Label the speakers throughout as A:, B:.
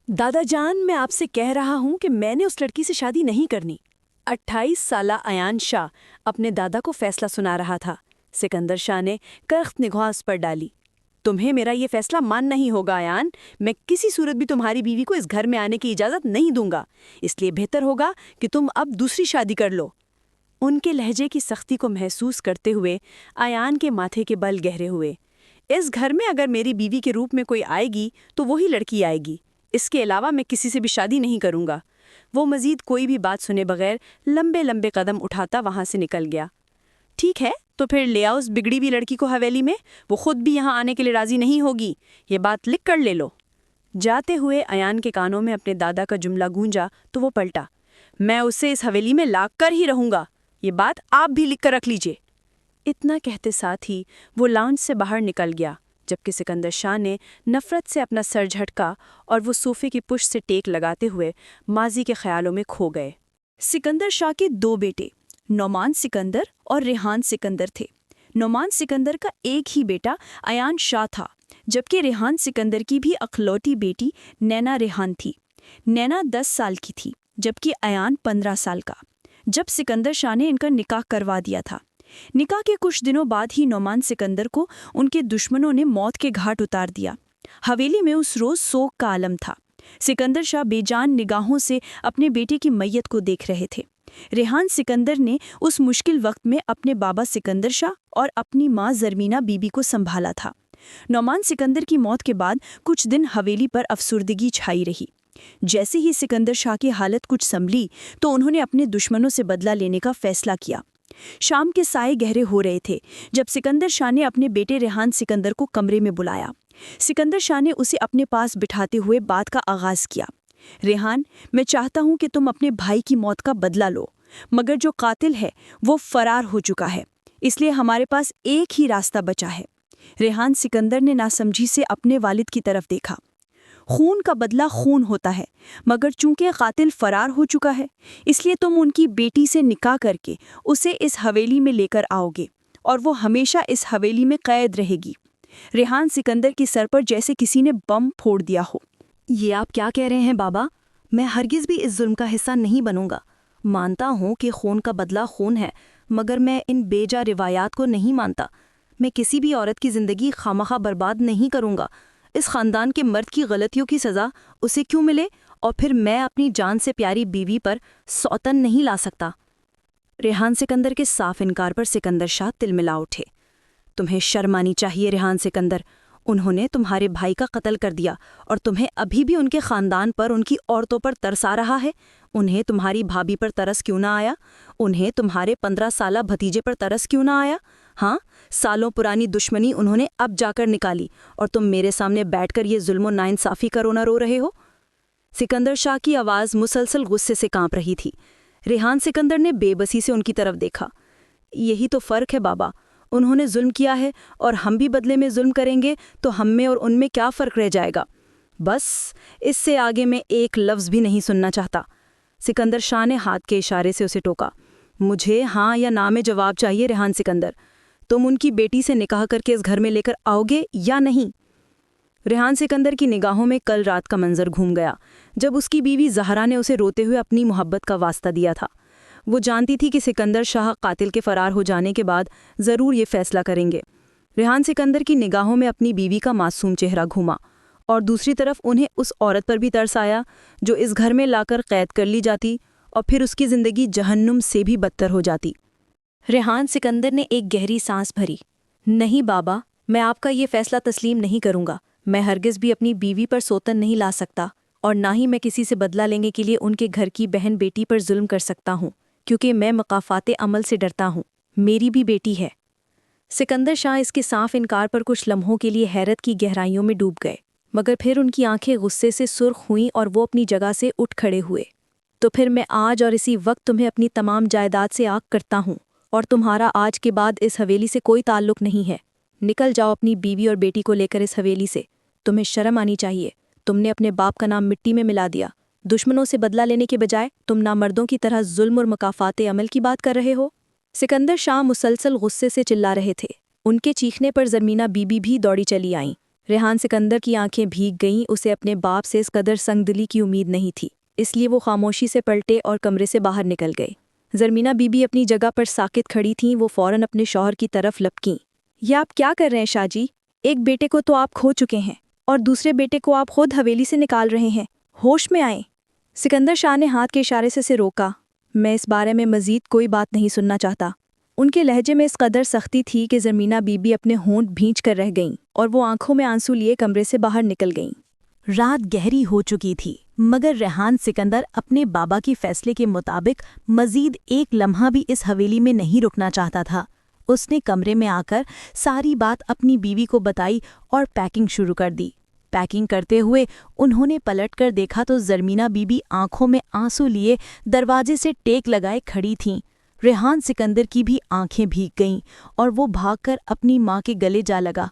A: دادا جان، میں آپ سے کہہ رہا ہوں کہ میں نے اس لڑکی سے شادی نہیں کرنی۔ 28 سالہ ایان شاہ اپنے دادا کو فیصلہ سنا رہا تھا۔ سکندر شاہ نے کرخت نگاہ اس پر ڈالی۔ تمہیں میرا یہ فیصلہ ماننا ہی ہوگا ایان۔ میں کسی صورت بھی تمہاری بیوی کو اس گھر میں آنے کی اجازت نہیں دوں گا، اس لیے بہتر ہوگا کہ تم اب دوسری شادی کر لو۔ ان کے لہجے کی سختی کو محسوس کرتے ہوئے ایان کے ماتھے کے بل گہرے ہوئے۔ اس گھر میں اگر میری بیوی کے روپ میں کوئی آئے گی تو وہی لڑکی آئے گی، اس کے علاوہ میں کسی سے بھی شادی نہیں کروں گا۔ وہ مزید کوئی بھی بات سنے بغیر لمبے لمبے قدم اٹھاتا وہاں سے نکل گیا۔ ٹھیک ہے، تو پھر لے آؤ اس بگڑی بھی لڑکی کو حویلی میں، وہ خود بھی یہاں آنے کے لیے راضی نہیں ہوگی، یہ بات لکھ کر لے لو۔ جاتے ہوئے ایان کے کانوں میں اپنے دادا کا جملہ گونجا تو وہ پلٹا، میں اسے اس حویلی میں لا کر ہی رہوں گا، یہ بات آپ بھی لکھ کر رکھ لیجئے۔ اتنا کہتے ساتھ ہی وہ لاؤنج سے باہر نکل گیا، جبکہ سکندر شاہ نے نفرت سے اپنا سر جھٹکا اور وہ صوفے کی پشت سے ٹیک لگاتے ہوئے ماضی کے خیالوں میں کھو گئے۔
B: سکندر شاہ کے 2 بیٹے نعمان سکندر اور ریحان سکندر تھے۔ نعمان سکندر کا ایک ہی بیٹا ایان شاہ تھا، جبکہ ریحان سکندر کی بھی اکلوتی بیٹی نینا ریحان تھی۔ نینا 10 سال کی تھی، جبکہ ایان 15 سال کا، جب سکندر شاہ نے ان کا نکاح کروا دیا تھا۔ نکاح کے کچھ دنوں بعد ہی نعمان سکندر کو ان کے دشمنوں نے موت کے گھاٹ اتار دیا۔ حویلی میں اس روز سوگ کا عالم تھا۔ سکندر شاہ بے جان نگاہوں سے اپنے بیٹے کی میت کو دیکھ رہے تھے۔ ریحان سکندر نے اس مشکل وقت میں اپنے بابا سکندر شاہ اور اپنی ماں زرمینہ بی بی کو سنبھالا تھا۔ نعمان سکندر کی موت کے بعد کچھ دن حویلی پر افسردگی چھائی رہی۔ جیسے ہی سکندر شاہ کی حالت کچھ سنبھلی تو انہوں نے اپنے دشمنوں سے بدلہ لینے کا فیصلہ کیا۔ شام کے سائے گہرے ہو رہے تھے جب سکندر شاہ نے اپنے بیٹے ریحان سکندر کو کمرے میں بلایا۔ سکندر شاہ نے اسے اپنے پاس بٹھاتے ہوئے بات کا آغاز کیا۔ ریحان، میں چاہتا ہوں کہ تم اپنے بھائی کی موت کا بدلہ لو، مگر جو قاتل ہے وہ فرار ہو چکا ہے، اس لیے ہمارے پاس ایک ہی راستہ بچا ہے۔ ریحان سکندر نے ناسمجھی سے اپنے والد کی طرف دیکھا۔ خون کا بدلہ خون ہوتا ہے، مگر چونکہ قاتل فرار ہو چکا ہے، اس لیے تم ان کی بیٹی سے نکاح کر کے اسے اس حویلی میں لے کر آؤ گے اور وہ ہمیشہ اس حویلی میں قید رہے گی۔ ریحان سکندر کی سر پر جیسے کسی نے بم پھوڑ دیا ہو۔
C: یہ آپ کیا کہہ رہے ہیں بابا؟ میں ہرگز بھی اس ظلم کا حصہ نہیں بنوں گا۔ مانتا ہوں کہ خون کا بدلہ خون ہے، مگر میں ان بے جا روایات کو نہیں مانتا۔ میں کسی بھی عورت کی زندگی خواہ برباد نہیں کروں گا۔ اس خاندان کے مرد کی غلطیوں کی سزا اسے کیوں ملے، اور پھر میں اپنی جان سے پیاری بیوی پر سوتن نہیں لا سکتا۔ ریحان سکندر کے صاف انکار پر سکندر شاہ تلملا اٹھے۔ تمہیں شرم آنی چاہیے ریحان سکندر، انہوں نے تمہارے بھائی کا قتل کر دیا اور تمہیں ابھی بھی ان کے خاندان پر، ان کی عورتوں پر ترس آ رہا ہے۔ انہیں تمہاری بھابھی پر ترس کیوں نہ آیا؟ انہیں تمہارے 15 سالہ بھتیجے پر ترس کیوں نہ آیا؟ ہاں، سالوں پرانی دشمنی انہوں نے اب جا کر نکالی، اور تم میرے سامنے بیٹھ کر یہ ظلم و ناانصافی کا رونا رو رہے ہو۔ سکندر شاہ کی آواز مسلسل غصے سے کانپ رہی تھی۔ ریحان سکندر نے بے بسی سے ان کی طرف دیکھا۔ یہی تو فرق ہے بابا، انہوں نے ظلم کیا ہے اور ہم بھی بدلے میں ظلم کریں گے تو ہم میں اور ان میں کیا فرق رہ جائے گا؟ بس اس سے آگے میں ایک لفظ بھی نہیں سننا چاہتا۔ سکندر شاہ نے ہاتھ کے اشارے سے اسے ٹوکا۔ مجھے ہاں یا نہ میں جواب چاہیے ریحان سکندر، تم ان کی بیٹی سے نکاح کر کے اس گھر میں لے کر آؤ گے یا نہیں؟ ریحان سکندر کی نگاہوں میں کل رات کا منظر گھوم گیا جب اس کی بیوی زہرا نے اسے روتے ہوئے اپنی محبت کا واسطہ دیا تھا۔ وہ جانتی تھی کہ سکندر شاہ قاتل کے فرار ہو جانے کے بعد ضرور یہ فیصلہ کریں گے۔ ریحان سکندر کی نگاہوں میں اپنی بیوی کا معصوم چہرہ گھوما، اور دوسری طرف انہیں اس عورت پر بھی ترس آیا جو اس گھر میں لا کر قید کر لی جاتی اور پھر اس کی زندگی جہنم سے بھی بدتر ہو جاتی۔
B: ریحان سکندر نے ایک گہری سانس بھری۔ نہیں بابا، میں آپ کا یہ فیصلہ تسلیم نہیں کروں گا۔ میں ہرگز بھی اپنی بیوی پر سوتن نہیں لا سکتا، اور نہ ہی میں کسی سے بدلہ لینے کے لیے ان کے گھر کی بہن بیٹی پر ظلم کر سکتا ہوں، کیونکہ میں مقافات عمل سے ڈرتا ہوں۔ میری بھی بیٹی ہے۔ سکندر شاہ اس کے صاف انکار پر کچھ لمحوں کے لیے حیرت کی گہرائیوں میں ڈوب گئے، مگر پھر ان کی آنکھیں غصے سے سرخ ہوئیں اور وہ اپنی جگہ سے اٹھ کھڑے ہوئے۔ تو پھر میں آج اور اسی وقت تمہیں اپنی تمام جائیداد سے آگ کرتا ہوں، اور تمہارا آج کے بعد اس حویلی سے کوئی تعلق نہیں ہے۔ نکل جاؤ اپنی بیوی اور بیٹی کو لے کر اس حویلی سے۔ تمہیں شرم آنی چاہیے، تم نے اپنے باپ کا نام مٹی میں ملا دیا۔ دشمنوں سے بدلہ لینے کے بجائے تم نامردوں کی طرح ظلم اور مقافات عمل کی بات کر رہے ہو۔ سکندر شاہ مسلسل غصے سے چلا رہے تھے۔ ان کے چیخنے پر زرمینہ بی بی بھی دوڑی چلی آئیں۔
A: ریحان سکندر کی آنکھیں بھیگ گئیں، اسے اپنے باپ سے اس قدر سنگ دلی کی امید نہیں تھی، اس لیے وہ خاموشی سے پلٹے اور کمرے سے باہر نکل گئے۔ زرمینہ بی بی اپنی جگہ پر ساکت کھڑی تھیں، وہ فوراً اپنے شوہر کی طرف لپکیں۔ یہ آپ کیا کر رہے ہیں شاہ جی؟ ایک بیٹے کو تو آپ کھو چکے ہیں اور دوسرے بیٹے کو آپ خود حویلی سے نکال رہے ہیں، ہوش میں آئیں۔ سکندر شاہ نے ہاتھ کے اشارے سے اسے روکا۔ میں اس بارے میں مزید کوئی بات نہیں سننا چاہتا۔ ان کے لہجے میں اس قدر سختی تھی کہ زرمینہ بی بی اپنے ہونٹ بھینچ کر رہ گئیں اور وہ آنکھوں میں آنسو لیے کمرے سے باہر نکل گئیں۔
C: رات گہری ہو چکی تھی، مگر ریحان سکندر اپنے بابا کے فیصلے کے مطابق مزید ایک لمحہ بھی اس حویلی میں نہیں رکنا چاہتا تھا۔ اس نے کمرے میں آ کر ساری بات اپنی بیوی کو بتائی اور پیکنگ شروع کر دی۔ پیکنگ کرتے ہوئے انہوں نے پلٹ کر دیکھا تو زرمینہ بی بی آنکھوں میں آنسو لیے دروازے سے ٹیک لگائے کھڑی تھیں۔ ریحان سکندر کی بھی آنکھیں بھیگ گئیں اور وہ بھاگ کر اپنی ماں کے گلے جا لگا۔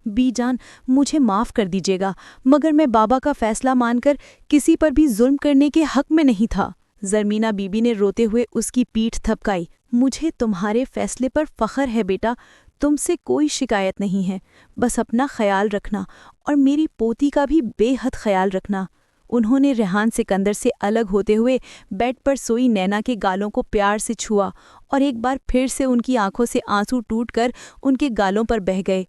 C: بی جان، مجھے معاف کر دیجیے گا، مگر میں بابا کا فیصلہ مان کر کسی پر بھی ظلم کرنے کے حق میں نہیں تھا۔ زرمینہ بی بی نے روتے ہوئے اس کی پیٹھ تھپکائی۔ مجھے تمہارے فیصلے پر فخر ہے بیٹا، تم سے کوئی شکایت نہیں ہے، بس اپنا خیال رکھنا اور میری پوتی کا بھی بے حد خیال رکھنا۔ انہوں نے ریحان سکندر سے الگ ہوتے ہوئے بیڈ پر سوئی نینا کے گالوں کو پیار سے چھوا اور ایک بار پھر سے ان کی آنکھوں سے آنسو ٹوٹ کر ان کے گالوں پر بہہ گئے۔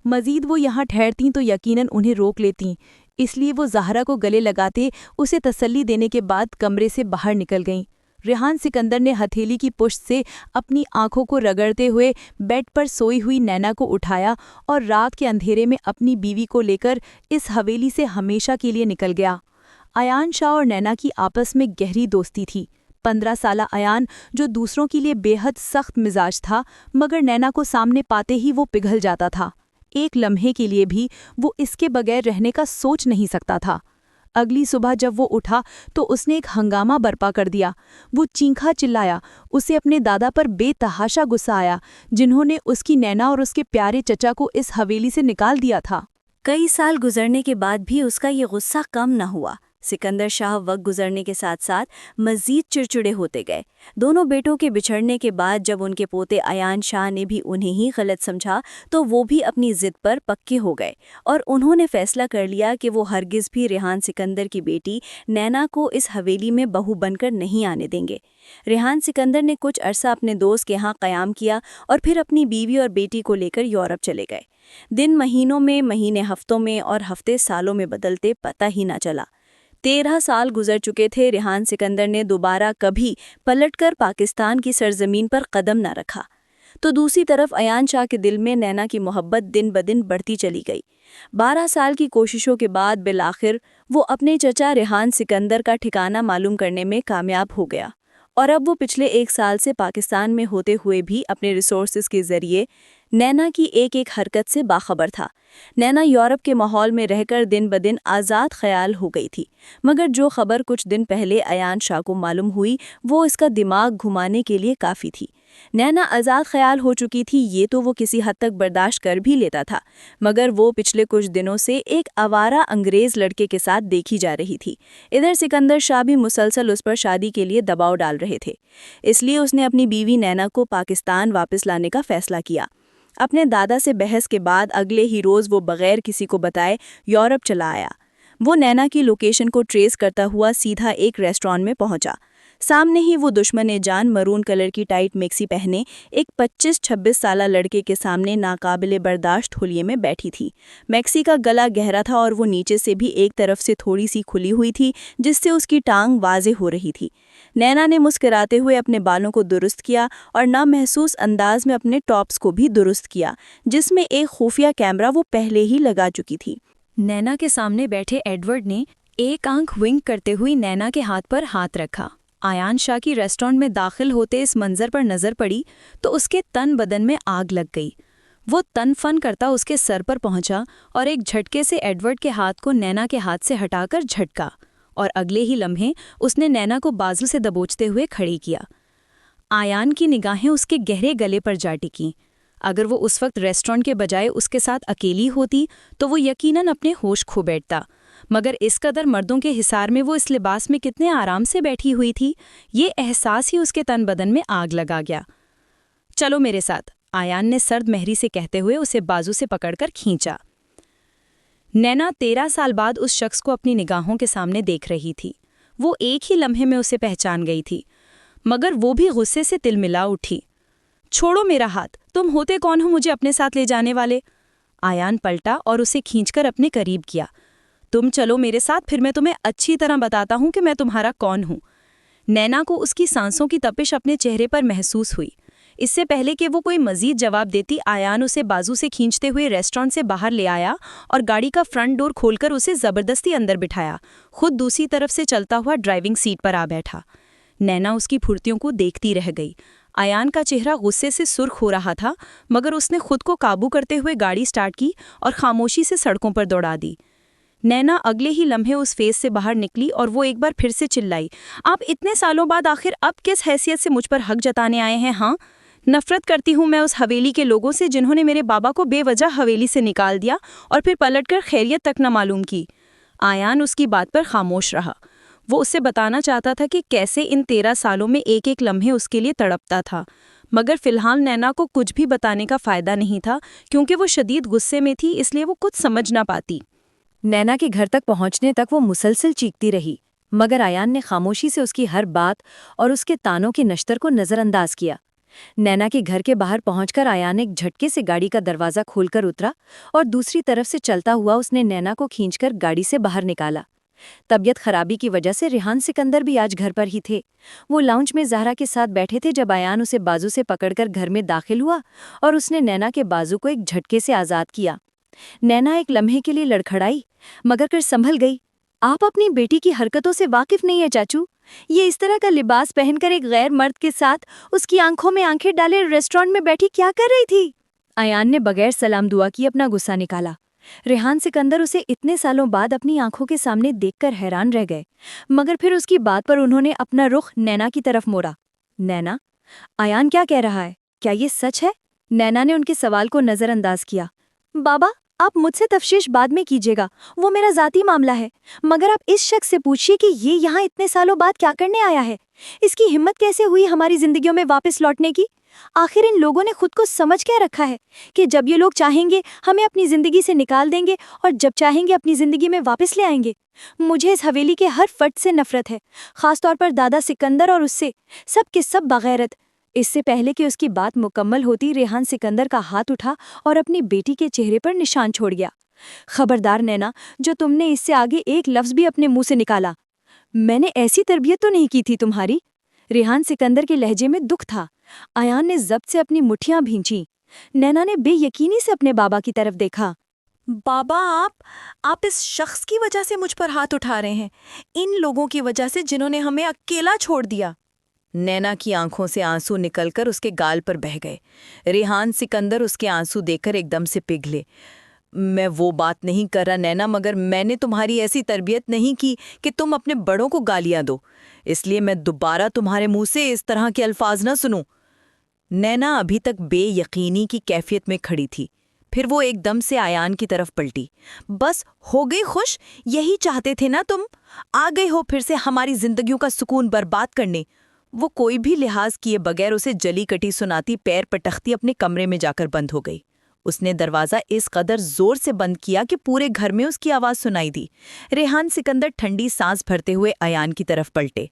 C: مزید وہ یہاں ٹھہرتیں تو یقیناً انہیں روک لیتیں، اس لیے وہ زہرا کو گلے لگاتے اسے تسلی دینے کے بعد کمرے سے باہر نکل گئیں۔ ریحان سکندر نے ہتھیلی کی پشت سے اپنی آنکھوں کو رگڑتے ہوئے بیڈ پر سوئی ہوئی نینا کو اٹھایا اور رات کے اندھیرے میں اپنی بیوی کو لے کر اس حویلی سے ہمیشہ کے لیے نکل گیا۔ ایان شاہ اور نینا کی آپس میں گہری دوستی تھی۔ 15 سالہ ایان، جو دوسروں کے لیے بے حد سخت مزاج تھا، مگر نینا کو سامنے پاتے ہی وہ پگھل جاتا تھا۔ ایک لمحے کے لیے بھی وہ اس کے بغیر رہنے کا سوچ نہیں سکتا تھا۔ اگلی صبح جب وہ اٹھا تو اس نے ایک ہنگامہ برپا کر دیا۔ وہ چیخا چلایا، اسے اپنے دادا پر بے تحاشا غصہ آیا، جنہوں نے اس کی نینا اور اس کے پیارے چچا کو اس حویلی سے نکال دیا تھا۔
A: کئی سال گزرنے کے بعد بھی اس کا یہ غصہ کم نہ ہوا۔ سکندر شاہ وقت گزرنے کے ساتھ ساتھ مزید چڑچڑے ہوتے گئے۔ دونوں بیٹوں کے بچھڑنے کے بعد جب ان کے پوتے ایان شاہ نے بھی انہیں ہی غلط سمجھا تو وہ بھی اپنی ضد پر پکے ہو گئے اور انہوں نے فیصلہ کر لیا کہ وہ ہرگز بھی ریحان سکندر کی بیٹی نینا کو اس حویلی میں بہو بن کر نہیں آنے دیں گے۔ ریحان سکندر نے کچھ عرصہ اپنے دوست کے ہاں قیام کیا اور پھر اپنی بیوی اور بیٹی کو لے کر یورپ چلے گئے۔ دن مہینوں میں، مہینے ہفتوں میں اور ہفتے سالوں میں بدلتے پتہ ہی نہ چلا۔ 13 سال گزر چکے تھے، ریحان سکندر نے دوبارہ کبھی پلٹ کر پاکستان کی سرزمین پر قدم نہ رکھا۔ تو دوسری طرف ایان شاہ کے دل میں نینا کی محبت دن بدن بڑھتی چلی گئی۔ 12 سال کی کوششوں کے بعد بالآخر وہ اپنے چچا ریحان سکندر کا ٹھکانہ معلوم کرنے میں کامیاب ہو گیا، اور اب وہ پچھلے 1 سال سے پاکستان میں ہوتے ہوئے بھی اپنے ریسورسز کے ذریعے نینا کی ایک ایک حرکت سے باخبر تھا۔ نینا یورپ کے ماحول میں رہ کر دن بدن آزاد خیال ہو گئی تھی، مگر جو خبر کچھ دن پہلے ایان شاہ کو معلوم ہوئی وہ اس کا دماغ گھمانے کے لیے کافی تھی۔ نینا آزاد خیال ہو چکی تھی، یہ تو وہ کسی حد تک برداشت کر بھی لیتا تھا، مگر وہ پچھلے کچھ دنوں سے ایک آوارہ انگریز لڑکے کے ساتھ دیکھی جا رہی تھی۔ ادھر سکندر شاہ بھی مسلسل اس پر شادی کے لیے دباؤ ڈال رہے تھے، اس لیے اس نے اپنی بیوی نینا کو پاکستان واپس لانے کا فیصلہ کیا۔ اپنے دادا سے بحث کے بعد اگلے ہی روز وہ بغیر کسی کو بتائے یورپ چلا آیا۔ وہ نینا کی لوکیشن کو ٹریس کرتا ہوا سیدھا ایک ریسٹورانٹ میں پہنچا۔ سامنے ہی وہ دشمن جان مرون کلر کی ٹائٹ میکسی پہنے ایک 25-26 سالہ لڑکے کے سامنے ناقابل برداشت حلیے میں بیٹھی تھی۔ میکسی کا گلا گہرا تھا اور وہ نیچے سے بھی ایک طرف سے تھوڑی سی کھلی ہوئی تھی، جس سے اس کی ٹانگ واضح ہو رہی تھی۔ نینا نے مسکراتے ہوئے اپنے بالوں کو درست کیا اور نامحسوس انداز میں اپنے ٹاپس کو بھی درست کیا، جس میں ایک خفیہ کیمرہ وہ پہلے ہی لگا چکی تھی۔
B: نینا کے سامنے بیٹھے ایڈورڈ نے ایک آنکھ ونک کرتے ہوئی نینا کے ہاتھ پر ہاتھ رکھا۔ ایان شاہ کی ریسٹورانٹ میں داخل ہوتے اس منظر پر نظر پڑی تو اس کے تن بدن میں آگ لگ گئی۔ وہ تن فن کرتا اس کے سر پر پہنچا اور ایک جھٹکے سے ایڈورڈ کے ہاتھ کو نینا کے ہاتھ سے ہٹا کر جھٹکا، اور اگلے ہی لمحے اس نے نینا کو بازو سے دبوچتے ہوئے کھڑی کیا۔ ایان کی نگاہیں اس کے گہرے گلے پر جا ٹکیں۔ اگر وہ اس وقت ریسٹورانٹ کے بجائے اس کے ساتھ اکیلی ہوتی تو وہ یقیناً اپنے ہوش کھو بیٹھتا، مگر اس قدر مردوں کے حصار میں وہ اس لباس میں کتنے آرام سے بیٹھی ہوئی تھی، یہ احساس ہی اس کے تن بدن میں آگ لگا گیا۔ چلو میرے ساتھ، ایان نے سرد مہری سے کہتے ہوئے اسے بازو سے پکڑ کر کھینچا۔ نینا 13 سال بعد اس شخص کو اپنی نگاہوں کے سامنے دیکھ رہی تھی۔ وہ ایک ہی لمحے میں اسے پہچان گئی تھی، مگر وہ بھی غصے سے تلملا اٹھی۔ چھوڑو میرا ہاتھ، تم ہوتے کون ہو مجھے اپنے ساتھ لے جانے والے؟ آیان پلٹا اور اسے کھینچ کر اپنے قریب کیا۔ تم چلو میرے ساتھ، پھر میں تمہیں اچھی طرح بتاتا ہوں کہ میں تمہارا کون ہوں۔ نینا کو اس کی سانسوں کی تپش اپنے چہرے پر محسوس ہوئی۔ اس سے پہلے کہ وہ کوئی مزید جواب دیتی، آیان اسے بازو سے کھینچتے ہوئے ریسٹورانٹ سے باہر لے آیا اور گاڑی کا فرنٹ ڈور کھول کر اسے زبردستی اندر بٹھایا، خود دوسری طرف سے چلتا ہوا ڈرائیونگ سیٹ پر آ بیٹھا۔ نینا اس کی پھرتیوں کو دیکھتی رہ گئی۔ آیان کا چہرہ غصے سے سرخ ہو رہا تھا، مگر اس نے خود کو قابو کرتے ہوئے گاڑی سٹارٹ کی اور خاموشی سے سڑکوں پر دوڑا دی۔ نینا اگلے ہی لمحے اس فیس سے باہر نکلی اور وہ ایک بار پھر سے چلائی، آپ اتنے سالوں بعد آخر اب کس حیثیت سے مجھ پر حق جتانے آئے ہیں؟ ہاں، نفرت کرتی ہوں میں اس حویلی کے لوگوں سے جنہوں نے میرے بابا کو بے وجہ حویلی سے نکال دیا اور پھر پلٹ کر خیریت تک نہ معلوم کی۔ آیان اس کی بات پر خاموش رہا۔ وہ اسے بتانا چاہتا تھا کہ کیسے ان 13 سالوں میں ایک ایک لمحے اس کے لیے تڑپتا تھا، مگر فی الحال نینا کو کچھ بھی بتانے کا فائدہ نہیں تھا، کیونکہ وہ شدید غصے میں تھی، اس لیے وہ کچھ سمجھ نہ پاتی۔
A: نینا کے گھر تک پہنچنے تک وہ مسلسل چیختی رہی، مگر آیان نے خاموشی سے اس کی ہر بات اور اس کے تانوں کے نشتر کو نظر انداز کیا۔ نینا کے گھر کے باہر پہنچ کر آیان ایک جھٹکے سے گاڑی کا دروازہ کھول کر اترا اور دوسری طرف سے چلتا ہوا اس نے نینا کو کھینچ کر گاڑی سے باہر نکالا۔ طبیعت خرابی کی وجہ سے ریحان سکندر بھی آج گھر پر ہی تھے۔ وہ لاؤنج میں زہرا کے ساتھ بیٹھے تھے جب آیان اسے بازو سے پکڑ کر گھر میں داخل ہوا اور اس نے نینا کے بازو کو ایک جھٹکے سے آزاد کیا۔ نینا ایک لمحے کے لیے لڑکھڑائی، مگر پھر سنبھل گئی۔ آپ اپنی بیٹی کی حرکتوں سے واقف نہیں ہیں چاچو۔ یہ اس طرح کا لباس پہن کر ایک غیر مرد کے ساتھ اس کی آنکھوں میں آنکھیں ڈالے ریسٹورانٹ میں بیٹھی کیا کر رہی تھی؟ آیان نے بغیر سلام دعا کی اپنا غصہ نکالا۔ ریحان سکندر اسے اتنے سالوں بعد اپنی آنکھوں کے سامنے دیکھ کر حیران رہ گئے، مگر پھر اس کی بات پر انہوں نے اپنا رخ نینا کی طرف موڑا۔ نینا، آیان کیا کہہ رہا ہے؟ کیا یہ سچ ہے؟ نینا نے ان کے سوال کو نظر انداز کیا۔ بابا، آپ مجھ سے تفتیش بعد میں کیجیے گا، وہ میرا ذاتی معاملہ ہے، مگر آپ اس شخص سے پوچھیے کہ یہ یہاں اتنے سالوں بعد کیا کرنے آیا ہے؟ اس کی ہمت کیسے ہوئی ہماری زندگیوں میں واپس لوٹنے کی؟ آخر ان لوگوں نے خود کو سمجھ کیا رکھا ہے کہ جب یہ لوگ چاہیں گے ہمیں اپنی زندگی سے نکال دیں گے اور جب چاہیں گے اپنی زندگی میں واپس لے آئیں گے؟ مجھے اس حویلی کے ہر فرد سے نفرت ہے، خاص طور پر دادا سکندر اور اس سے سب کے سب بغیرت۔ اس سے پہلے کہ اس کی بات مکمل ہوتی، ریحان سکندر کا ہاتھ اٹھا اور اپنی بیٹی کے چہرے پر نشان چھوڑ گیا۔ خبردار نینا، جو تم نے اس سے آگے ایک لفظ بھی اپنے منہ سے نکالا۔ میں نے ایسی تربیت تو نہیں کی تھی تمہاری۔ ریحان سکندر کے لہجے میں دکھ تھا۔ آیان نے ضبط سے اپنی مٹھیاں بھینچیں۔ نینا نے بے یقینی سے اپنے بابا کی طرف دیکھا۔
C: بابا، آپ اس شخص کی وجہ سے مجھ پر ہاتھ اٹھا رہے ہیں، ان لوگوں کی وجہ سے جنہوں نے ہمیں اکیلا چھوڑ دیا۔
D: نینا کی آنکھوں سے آنسو نکل کر اس کے گال پر بہہ گئے۔ ریحان سکندر اس کے آنسو دیکھ کر ایک دم سے پگھلے۔ میں وہ بات نہیں کر رہا نینا، مگر میں نے تمہاری ایسی تربیت نہیں کی کہ تم اپنے بڑوں کو گالیاں دو، اس لیے میں دوبارہ تمہارے منہ سے اس طرح کے الفاظ نہ سنوں۔ نینا ابھی تک بے یقینی کی کیفیت میں کھڑی تھی، پھر وہ ایک دم سے آیان کی طرف پلٹی۔ بس ہو گئی خوش؟ یہی چاہتے تھے نا تم؟ آ گئے ہو پھر سے ہماری زندگیوں کا سکون برباد کرنے۔ وہ کوئی بھی لحاظ کیے بغیر اسے جلی کٹی سناتی پیر پٹختی اپنے کمرے میں جا کر بند ہو گئی۔ اس نے دروازہ اس قدر زور سے بند کیا کہ پورے گھر میں اس کی آواز سنائی دی۔ ریحان سکندر ٹھنڈی سانس بھرتے ہوئے آیان کی طرف پلٹے۔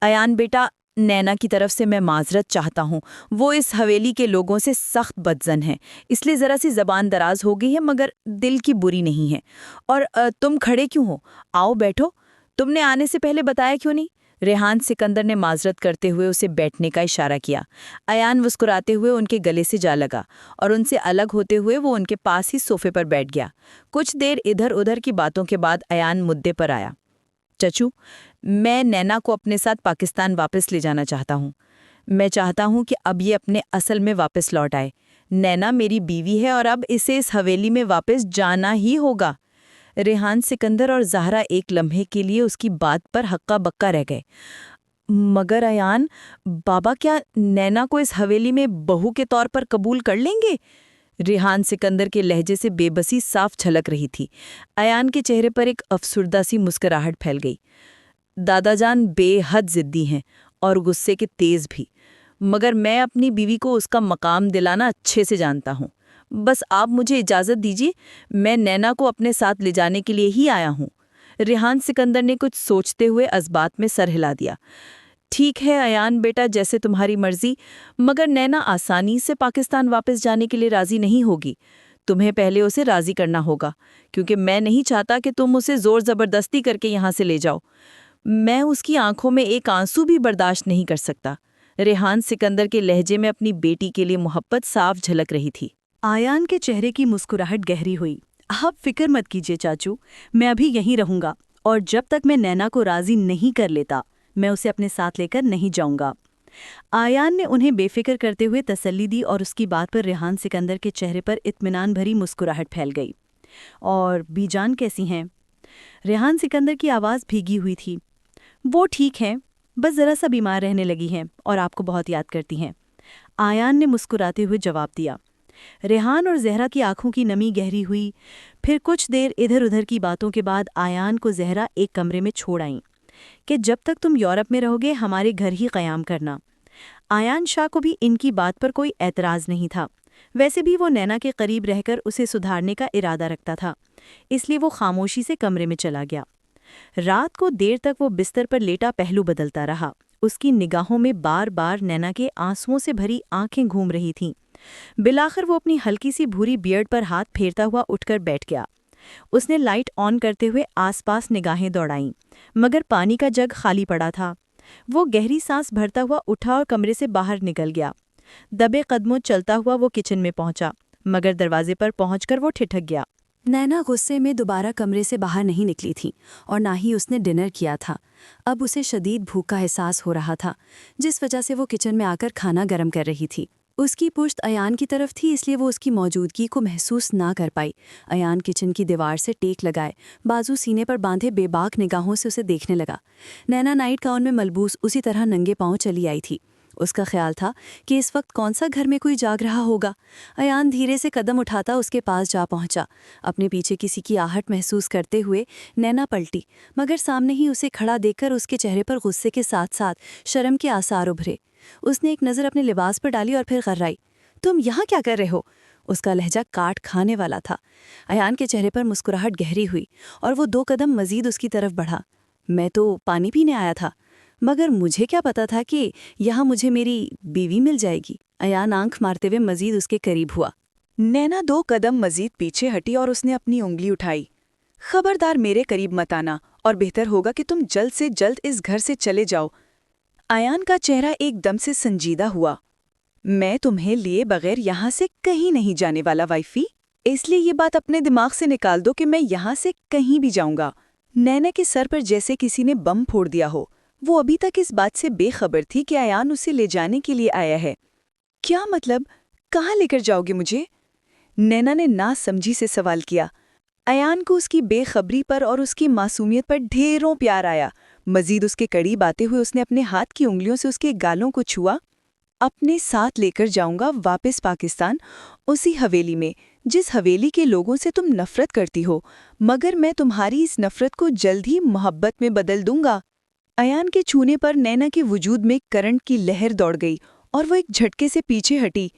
D: آیان بیٹا، نینا کی طرف سے میں معذرت چاہتا ہوں، وہ اس حویلی کے لوگوں سے سخت بدظن ہے، اس لیے ذرا سی زبان دراز ہو گئی ہے، مگر دل کی بری نہیں ہے۔ اور تم کھڑے کیوں ہو؟ آؤ بیٹھو، تم نے آنے سے پہلے بتایا کیوں نہیں؟ ریحان سکندر نے معذرت کرتے ہوئے اسے بیٹھنے کا اشارہ کیا۔ آیان مسکراتے ہوئے ان کے گلے سے جا لگا اور ان سے الگ ہوتے ہوئے وہ ان کے پاس ہی صوفے پر بیٹھ گیا۔ کچھ دیر ادھر ادھر کی باتوں کے بعد آیان مدعے پر آیا۔ چچو، میں نینا کو اپنے ساتھ پاکستان واپس لے جانا چاہتا ہوں۔ میں چاہتا ہوں کہ اب یہ اپنے اصل میں واپس لوٹ آئے۔ نینا میری بیوی ہے اور اب اسے اس حویلی میں واپس جانا ہی ہوگا۔ ریحان سکندر اور زہرا ایک لمحے کے لیے اس کی بات پر ہکا بکا رہ گئے۔ مگر آیان، بابا کیا نینا کو اس حویلی میں بہو کے طور پر قبول کر لیں گے؟ ریحان سکندر کے لہجے سے بے بسی صاف چھلک رہی تھی۔ آیان کے چہرے پر ایک افسردہ سی مسکراہٹ پھیل گئی۔ دادا جان بے حد ضدی ہیں اور غصے کے تیز بھی، مگر میں اپنی بیوی کو اس کا مقام دلانا اچھے سے جانتا ہوں۔ بس آپ مجھے اجازت دیجیے، میں نینا کو اپنے ساتھ لے جانے کے لیے ہی آیا ہوں۔ ریحان سکندر نے کچھ سوچتے ہوئے اس بات میں سر ہلا دیا۔ ٹھیک ہے ایان بیٹا، جیسے تمہاری مرضی، مگر نینا آسانی سے پاکستان واپس جانے کے لیے راضی نہیں ہوگی۔ تمہیں پہلے اسے راضی کرنا ہوگا، کیونکہ میں نہیں چاہتا کہ تم اسے زور زبردستی کر کے یہاں سے لے جاؤ۔ میں اس کی آنکھوں میں ایک آنسو بھی برداشت نہیں کر سکتا۔ ریحان سکندر کے لہجے میں اپنی بیٹی کے لیے محبت صاف جھلک رہی تھی۔
A: آیان کے چہرے کی مسکراہٹ گہری ہوئی۔ آپ فکر مت کیجیے چاچو، میں ابھی یہیں رہوں گا، اور جب تک میں نینا کو راضی نہیں کر لیتا میں اسے اپنے ساتھ لے کر نہیں جاؤں گا۔ آیان نے انہیں بے فکر کرتے ہوئے تسلی دی اور اس کی بات پر ریحان سکندر کے چہرے پر اطمینان بھری مسکراہٹ پھیل گئی۔ اور بی جان کیسی ہیں؟ ریحان سکندر کی آواز بھیگی ہوئی تھی۔ وہ ٹھیک ہیں، بس ذرا سا بیمار رہنے لگی ہیں اور آپ کو بہت یاد کرتی ہیں، آیان نے مسکراتے ہوئے جواب دیا۔ ریحان اور زہرا کی آنکھوں کی نمی گہری ہوئی۔ پھر کچھ دیر ادھر ادھر کی باتوں کے بعد آیان کو زہرا ایک کمرے میں چھوڑ آئیں کہ جب تک تم یورپ میں رہو گے ہمارے گھر ہی قیام کرنا۔ آیان شاہ کو بھی ان کی بات پر کوئی اعتراض نہیں تھا، ویسے بھی وہ نینا کے قریب رہ کر اسے سدھارنے کا ارادہ رکھتا تھا، اس لیے وہ خاموشی سے کمرے میں چلا گیا۔ رات کو دیر تک وہ بستر پر لیٹا پہلو بدلتا رہا۔ اس کی نگاہوں میں بار بار نینا کے آنسوؤں سے بھری آنکھیں گھوم رہی تھیں۔ بالآخر وہ اپنی ہلکی سی بھوری بیئرڈ پر ہاتھ پھیرتا ہوا اٹھ کر بیٹھ گیا۔ اس نے لائٹ آن کرتے ہوئے آس پاس نگاہیں دوڑائیں، مگر پانی کا جگ خالی پڑا تھا۔ وہ گہری سانس بھرتا ہوا اٹھا اور کمرے سے باہر نکل گیا۔ دبے قدموں چلتا ہوا وہ کچن میں پہنچا، مگر دروازے پر پہنچ کر وہ ٹھٹک گیا۔
B: نینا غصے میں دوبارہ کمرے سے باہر نہیں نکلی تھی اور نہ ہی اس نے ڈنر کیا تھا۔ اب اسے شدید بھوک کا احساس ہو رہا تھا، جس وجہ سے وہ کچن میں آ کر کھانا گرم کر رہی تھی۔ اس کی پشت ایان کی طرف تھی، اس لیے وہ اس کی موجودگی کو محسوس نہ کر پائی۔ ایان کچن کی دیوار سے ٹیک لگائے، بازو سینے پر باندھے بے باک نگاہوں سے اسے دیکھنے لگا۔ نینا نائٹ گاؤن میں ملبوس اسی طرح ننگے پاؤں چلی آئی تھی۔ اس کا خیال تھا کہ اس وقت کون سا گھر میں کوئی جاگ رہا ہوگا۔ ایان دھیرے سے قدم اٹھاتا اس کے پاس جا پہنچا۔ اپنے پیچھے کسی کی آہٹ محسوس کرتے ہوئے نینا پلٹی، مگر سامنے ہی اسے کھڑا دیکھ کر اس کے چہرے پر غصے کے ساتھ ساتھ شرم کے آثار ابھرے۔ اس نے ایک نظر اپنے لباس پر ڈالی اور پھر غرائی، تم یہاں کیا کر رہے ہو؟ اس کا لہجہ کاٹ کھانے والا تھا۔ ایان کے چہرے پر مسکراہٹ گہری ہوئی اور وہ 2 قدم مزید اس کی طرف بڑھا۔ میں تو پانی پینے آیا تھا، مگر مجھے کیا پتا تھا کہ یہاں مجھے میری بیوی مل جائے گی۔ ایان آنکھ مارتے ہوئے مزید اس کے قریب ہوا۔
E: نینا 2 قدم مزید پیچھے ہٹی اور اس نے اپنی انگلی اٹھائی۔ خبردار میرے قریب مت آنا، اور بہتر ہوگا کہ تم جلد سے جلد اس گھر سے چلے جاؤ۔ ایان کا چہرہ ایک دم سے سنجیدہ ہوا۔ میں تمہیں لیے بغیر یہاں سے کہیں نہیں جانے والا وائفی، اس لیے یہ بات اپنے دماغ سے نکال دو کہ میں یہاں سے کہیں بھی جاؤں گا۔ نینا کے سر پر جیسے کسی نے بم پھوڑ دیا ہو۔ وہ ابھی تک اس بات سے بے خبر تھی کہ ایان اسے لے جانے کے لیے آیا ہے۔ کیا مطلب؟ کہاں لے کر جاؤ گے مجھے؟ نینا نے نا سمجھی سے سوال کیا۔ ایان کو اس کی بے خبری پر اور اس کی معصومیت پر ڈھیروں پیار آیا۔ مزید اس کے قریب آتے ہوئے اس نے اپنے ہاتھ کی انگلیوں سے اس کے گالوں کو چھوا۔ اپنے ساتھ لے کر جاؤں گا واپس پاکستان، اسی حویلی میں جس حویلی کے لوگوں سے تم نفرت کرتی ہو، مگر میں تمہاری اس نفرت کو جلد ہی محبت میں بدل دوں گا۔ ایان کے چھونے پر نینا کے وجود میں کرنٹ کی لہر دوڑ گئی اور وہ ایک جھٹکے سے پیچھے ہٹی۔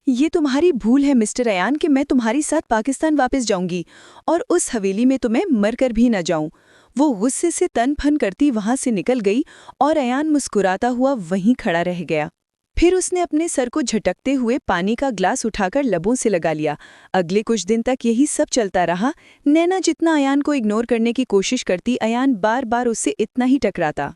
E: یہ تمہاری بھول ہے مسٹر ایان کہ میں تمہاری ساتھ پاکستان واپس جاؤں گی اور اس حویلی میں تمہیں مر کر بھی نہ جاؤں۔ وہ غصے سے تن پھن کرتی وہاں سے نکل گئی اور ایان مسکراتا ہوا وہیں کھڑا رہ گیا۔ پھر اس نے اپنے سر کو جھٹکتے ہوئے پانی کا گلاس اٹھا کر لبوں سے لگا لیا۔ اگلے کچھ دن تک یہی سب چلتا رہا۔ نینا جتنا ایان کو اگنور کرنے کی کوشش کرتی، ایان بار بار اس سے اتنا ہی ٹکراتا۔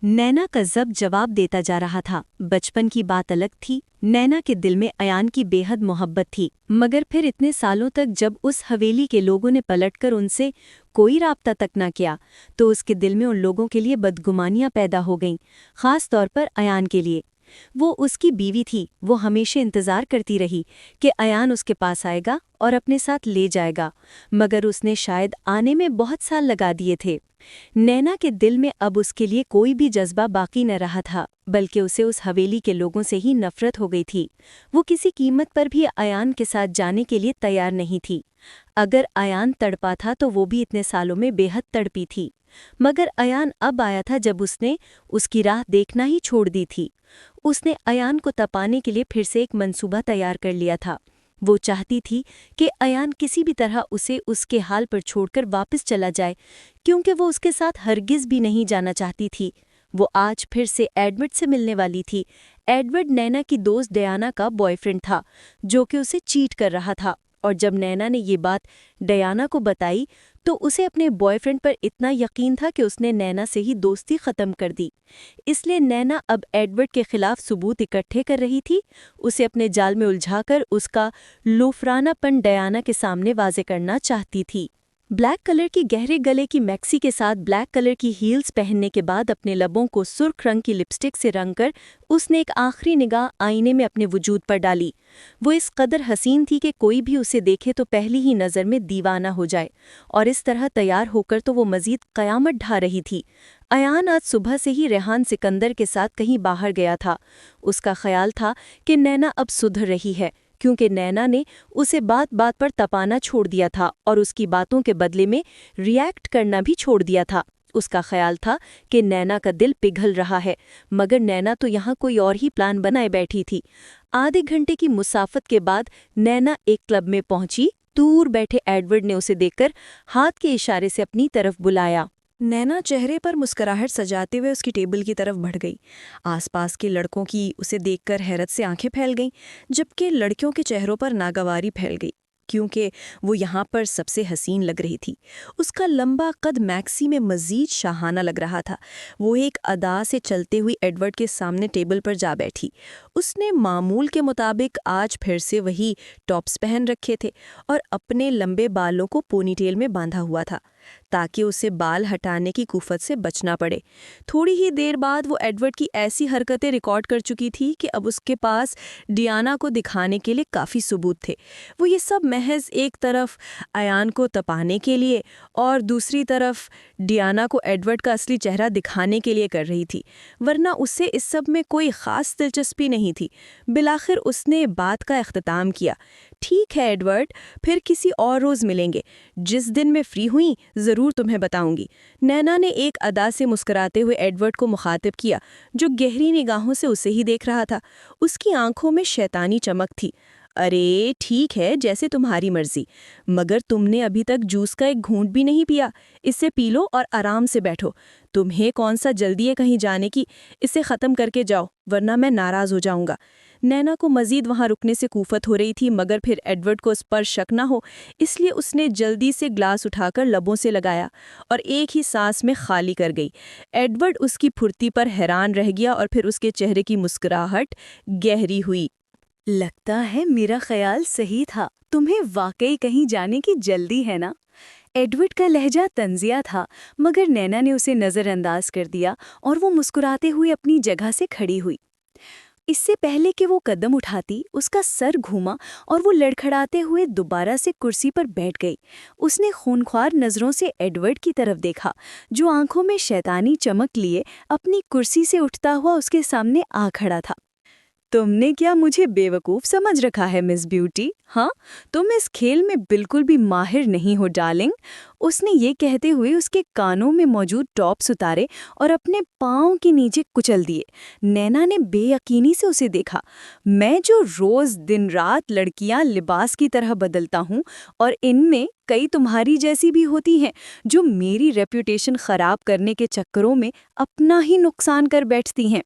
A: نینا کا ضبط جواب دیتا جا رہا تھا۔ بچپن کی بات الگ تھی، نینا کے دل میں ایان کی بے حد محبت تھی، مگر پھر اتنے سالوں تک جب اس حویلی کے لوگوں نے پلٹ کر ان سے کوئی رابطہ تک نہ کیا تو اس کے دل میں ان لوگوں کے لیے بدگمانیاں پیدا ہو گئیں، خاص طور پر ایان کے لیے۔ وہ اس کی بیوی تھی، وہ ہمیشہ انتظار کرتی رہی کہ ایان اس کے پاس آئے گا اور اپنے ساتھ لے جائے گا، مگر اس نے شاید آنے میں بہت سال لگا دیے تھے۔ نینا کے دل میں اب اس کے لیے کوئی بھی جذبہ باقی نہ رہا تھا، بلکہ اسے اس حویلی کے لوگوں سے ہی نفرت ہو گئی تھی۔ وہ کسی قیمت پر بھی ایان کے ساتھ جانے کے لیے تیار نہیں تھی۔ اگر ایان تڑپا تھا تو وہ بھی اتنے سالوں میں بے حد تڑپی تھی، مگر ایان اب آیا تھا جب اس نے اس کی راہ دیکھنا ہی چھوڑ دی تھی۔ اس نے ایان کو تپانے کے لیے پھر سے ایک منصوبہ تیار کر لیا تھا۔ وہ چاہتی تھی کہ ایان کسی بھی طرح اسے اس کے حال پر چھوڑ کر واپس چلا جائے، کیونکہ وہ اس کے ساتھ ہرگز بھی نہیں جانا چاہتی تھی۔ وہ آج پھر سے ایڈورڈ سے ملنے والی تھی۔ ایڈورڈ نینا کی دوست ڈیانا کا بوائے فرینڈ تھا، جو کہ اسے چیٹ کر رہا تھا، اور جب نینا نے یہ بات ڈیانا کو بتائی تو اسے اپنے بوائے فرینڈ پر اتنا یقین تھا کہ اس نے نینا سے ہی دوستی ختم کر دی۔ اس لیے نینا اب ایڈورڈ کے خلاف ثبوت اکٹھے کر رہی تھی، اسے اپنے جال میں الجھا کر اس کا لوفرانہ پن ڈیانا کے سامنے واضح کرنا چاہتی تھی۔ بلیک کلر کی گہرے گلے کی میکسی کے ساتھ بلیک کلر کی ہیلز پہننے کے بعد اپنے لبوں کو سرخ رنگ کی لپسٹک سے رنگ کر اس نے ایک آخری نگاہ آئینے میں اپنے وجود پر ڈالی۔ وہ اس قدر حسین تھی کہ کوئی بھی اسے دیکھے تو پہلی ہی نظر میں دیوانہ ہو جائے، اور اس طرح تیار ہو کر تو وہ مزید قیامت ڈھا رہی تھی۔ ایان آج صبح سے ہی ریحان سکندر کے ساتھ کہیں باہر گیا تھا۔ اس کا خیال تھا کہ نینا اب سدھر رہی ہے، کیونکہ نینا نے اسے بات بات پر تپانا چھوڑ دیا تھا اور اس کی باتوں کے بدلے میں ریئیکٹ کرنا بھی چھوڑ دیا تھا۔ اس کا خیال تھا کہ نینا کا دل پگھل رہا ہے، مگر نینا تو یہاں کوئی اور ہی پلان بنائے بیٹھی تھی۔ آدھے گھنٹے کی مسافت کے بعد نینا ایک کلب میں پہنچی۔ دور بیٹھے ایڈورڈ نے اسے دیکھ کر ہاتھ کے اشارے سے اپنی طرف بلایا۔
B: نینا چہرے پر مسکراہٹ سجاتے ہوئے اس کی ٹیبل کی طرف بڑھ گئی۔ آس پاس کے لڑکوں کی اسے دیکھ کر حیرت سے آنکھیں پھیل گئیں، جبکہ لڑکیوں کے چہروں پر ناگواری پھیل گئی، کیونکہ وہ یہاں پر سب سے حسین لگ رہی تھی۔ اس کا لمبا قد میکسی میں مزید شاہانہ لگ رہا تھا۔ وہ ایک ادا سے چلتے ہوئی ایڈورڈ کے سامنے ٹیبل پر جا بیٹھی۔ اس نے معمول کے مطابق آج پھر سے وہی ٹاپس پہن رکھے تھے اور اپنے لمبے بالوں کو پونی ٹیل میں باندھا ہوا تھا، تاکہ اسے بال ہٹانے کی کفت سے بچنا پڑے۔ تھوڑی ہی دیر بعد وہ ایڈورڈ کی ایسی حرکتیں ریکارڈ کر چکی تھی کہ اب اس کے پاس ڈیانا کو دکھانے کے لیے کافی ثبوت تھے۔ وہ یہ سب محض ایک طرف ایان کو تپانے کے لیے اور دوسری طرف ڈیانا کو ایڈورڈ کا اصلی چہرہ دکھانے کے لیے کر رہی تھی، ورنہ اسے اس سب میں کوئی خاص دلچسپی نہیں تھی۔ بالآخر اس نے بات کا اختتام کیا۔ ٹھیک ہے ایڈورڈ، پھر کسی اور روز ملیں گے۔ جس دن میں فری ہوئی ضرور تمہیں بتاؤں گی۔ نینا نے ایک ادا سے مسکراتے ہوئے ایڈورڈ کو مخاطب کیا، جو گہری نگاہوں سے اسے ہی دیکھ رہا تھا۔ اس کی آنکھوں میں شیطانی چمک تھی۔ ارے ٹھیک ہے، جیسے تمہاری مرضی، مگر تم نے ابھی تک جوس کا ایک گھونٹ بھی نہیں پیا۔ اسے پی لو اور آرام سے بیٹھو۔ تمہیں کون سا جلدی ہے کہیں جانے کی؟ اسے ختم کر کے جاؤ، ورنہ میں ناراض ہو جاؤں گا۔ نینا کو مزید وہاں رکنے سے کوفت ہو رہی تھی، مگر پھر ایڈورڈ کو اس پر شک نہ ہو، اس لیے اس نے جلدی سے گلاس اٹھا کر لبوں سے لگایا اور ایک ہی سانس میں خالی کر گئی۔ ایڈورڈ اس کی پھرتی پر حیران رہ گیا اور پھر اس کے چہرے کی مسکراہٹ گہری ہوئی۔
A: لگتا ہے میرا خیال صحیح تھا، تمہیں واقعی کہیں جانے کی جلدی ہے نا؟ ایڈورڈ کا لہجہ طنزیہ تھا، مگر نینا نے اسے نظر انداز کر دیا اور وہ مسکراتے ہوئے اپنی جگہ سے کھڑی ہوئی۔ اس سے پہلے کہ وہ قدم اٹھاتی، اس کا سر گھوما اور وہ لڑکھڑاتے ہوئے دوبارہ سے کرسی پر بیٹھ گئی۔ اس نے خونخوار نظروں سے ایڈورڈ کی طرف دیکھا، جو آنکھوں میں شیطانی چمک لیے اپنی کرسی سے اٹھتا ہوا اس کے سامنے آ کھڑا تھا۔ تم نے کیا مجھے بیوقوف سمجھ رکھا ہے مس بیوٹی؟ ہاں، تم اس کھیل میں بالکل بھی ماہر نہیں ہو ڈارلنگ۔ اس نے یہ کہتے ہوئے اس کے کانوں میں موجود ٹاپس اتارے اور اپنے پاؤں کے نیچے کچل دیے۔ نینا نے بے یقینی سے اسے دیکھا۔ میں جو روز دن رات لڑکیاں لباس کی طرح بدلتا ہوں، اور ان میں کئی تمہاری جیسی بھی ہوتی ہیں جو میری ریپوٹیشن خراب کرنے کے چکروں میں اپنا ہی نقصان کر بیٹھتی ہیں۔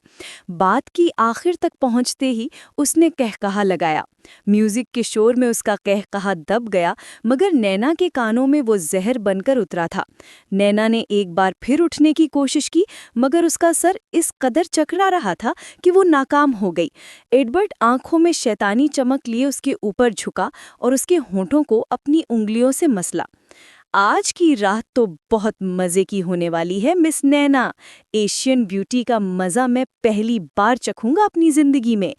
A: بات کی آخر تک پہنچتے ہی اس نے قہقہا لگایا۔ میوزک کے شور میں اس کا قہقہا دب گیا، مگر نینا کے کانوں میں وہ زہر بن کر اترا تھا۔ نینا نے ایک بار پھر اٹھنے کی کوشش کی، مگر اس کا سر اس قدر چکرا رہا تھا کہ وہ ناکام ہو گئی۔ ایڈورڈ آنکھوں میں شیطانی چمک لیے اس کے اوپر جھکا اور اس کے ہونٹوں کو اپنی انگلیوں سے مسلا۔ آج کی رات تو بہت مزے کی ہونے والی ہے مس نینا۔ ایشین بیوٹی کا مزہ میں پہلی بار چکھوں گا اپنی زندگی میں۔